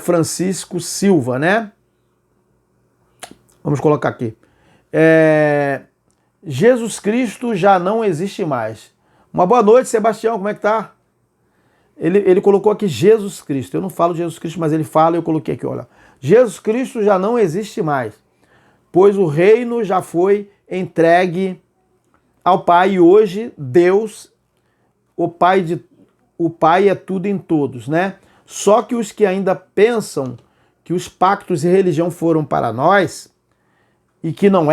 Francisco Silva, né? Vamos colocar aqui. Jesus Cristo já não existe mais. Uma boa noite, Sebastião, como é que tá? Ele colocou aqui Jesus Cristo. Eu não falo Jesus Cristo, mas ele fala, eu coloquei aqui, olha. Jesus Cristo já não existe mais, pois o reino já foi entregue ao Pai e hoje Deus, o Pai é tudo em todos, né? Só que os que ainda pensam que os pactos e religião foram para nós e que não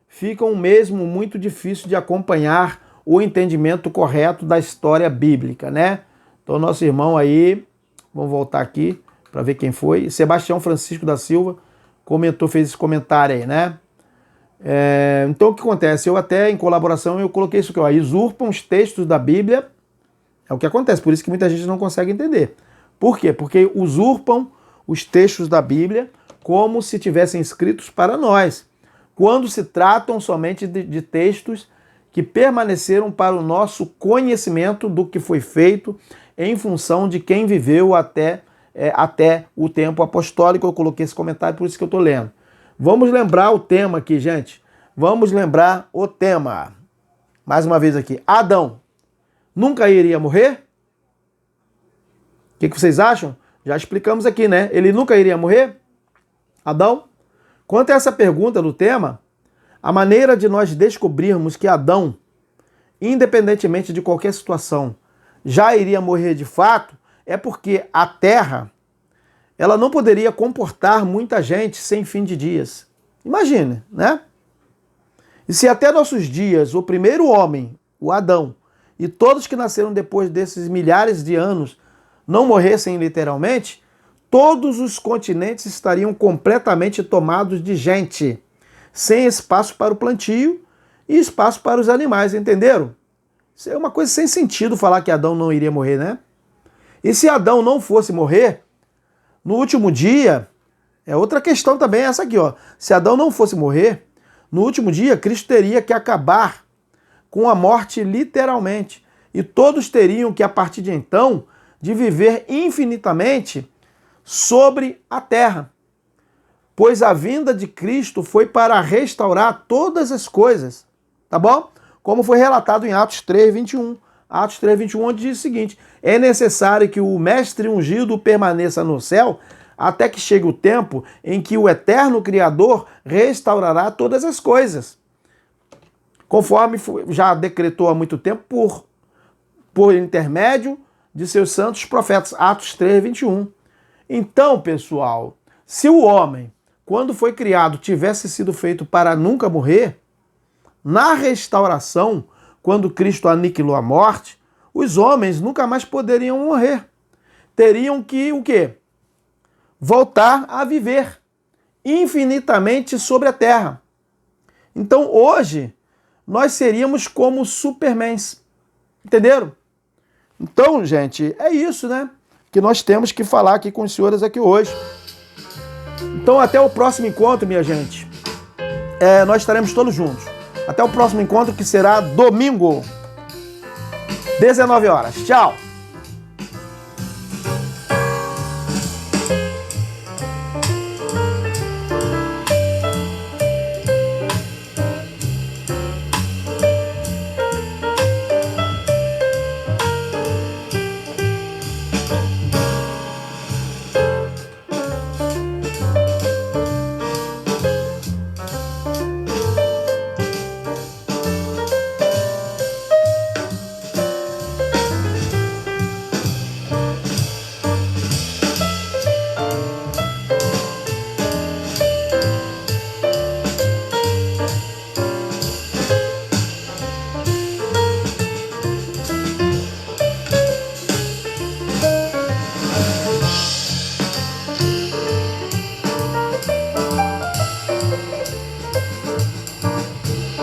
ficam mesmo muito difícil de acompanhar o entendimento correto da história bíblica, né? Então, nosso irmão aí, vamos voltar aqui para ver quem foi. Sebastião Francisco da Silva comentou, fez esse comentário aí, né? Então, o que acontece? Eu até, em colaboração, eu coloquei isso aqui, ó, usurpam os textos da Bíblia. É o que acontece, por isso que muita gente não consegue entender. Por quê? Porque usurpam os textos da Bíblia como se tivessem escritos para nós, quando se tratam somente de textos que permaneceram para o nosso conhecimento do que foi feito em função de quem viveu até o tempo apostólico. Eu coloquei esse comentário, por isso que eu estou lendo. Vamos lembrar o tema aqui, gente. Vamos lembrar o tema. Mais uma vez aqui. Adão nunca iria morrer? O que vocês acham? Já explicamos aqui, né? Ele nunca iria morrer? Adão? Quanto a essa pergunta do tema, a maneira de nós descobrirmos que Adão, independentemente de qualquer situação, já iria morrer de fato, é porque a terra, ela não poderia comportar muita gente sem fim de dias. Imagine, né? E se até nossos dias, o primeiro homem, o Adão, e todos que nasceram depois desses milhares de anos não morressem literalmente, todos os continentes estariam completamente tomados de gente, sem espaço para o plantio e espaço para os animais, entenderam? Isso é uma coisa sem sentido falar que Adão não iria morrer, né? E se Adão não fosse morrer, no último dia, outra questão também essa aqui, ó. Se Adão não fosse morrer, no último dia, Cristo teria que acabar com a morte literalmente. E todos teriam que, a partir de então, de viver infinitamente sobre a terra. Pois a vinda de Cristo foi para restaurar todas as coisas, tá bom? Como foi relatado em Atos 3:21. Atos 3:21, onde diz o seguinte: é necessário que o mestre ungido permaneça no céu até que chegue o tempo em que o eterno Criador restaurará todas as coisas, conforme já decretou há muito tempo por intermédio de seus santos profetas. Atos 3:21. Então, pessoal, se o homem, quando foi criado, tivesse sido feito para nunca morrer, na restauração, quando Cristo aniquilou a morte, os homens nunca mais poderiam morrer. Teriam que, o quê? Voltar a viver infinitamente sobre a terra. Então, hoje, nós seríamos como supermans. Entenderam? Então, gente, é isso, né? Que nós temos que falar aqui com os senhores aqui hoje. Então, até o próximo encontro, minha gente. Nós estaremos todos juntos. Até o próximo encontro, que será domingo. 19 horas. Tchau!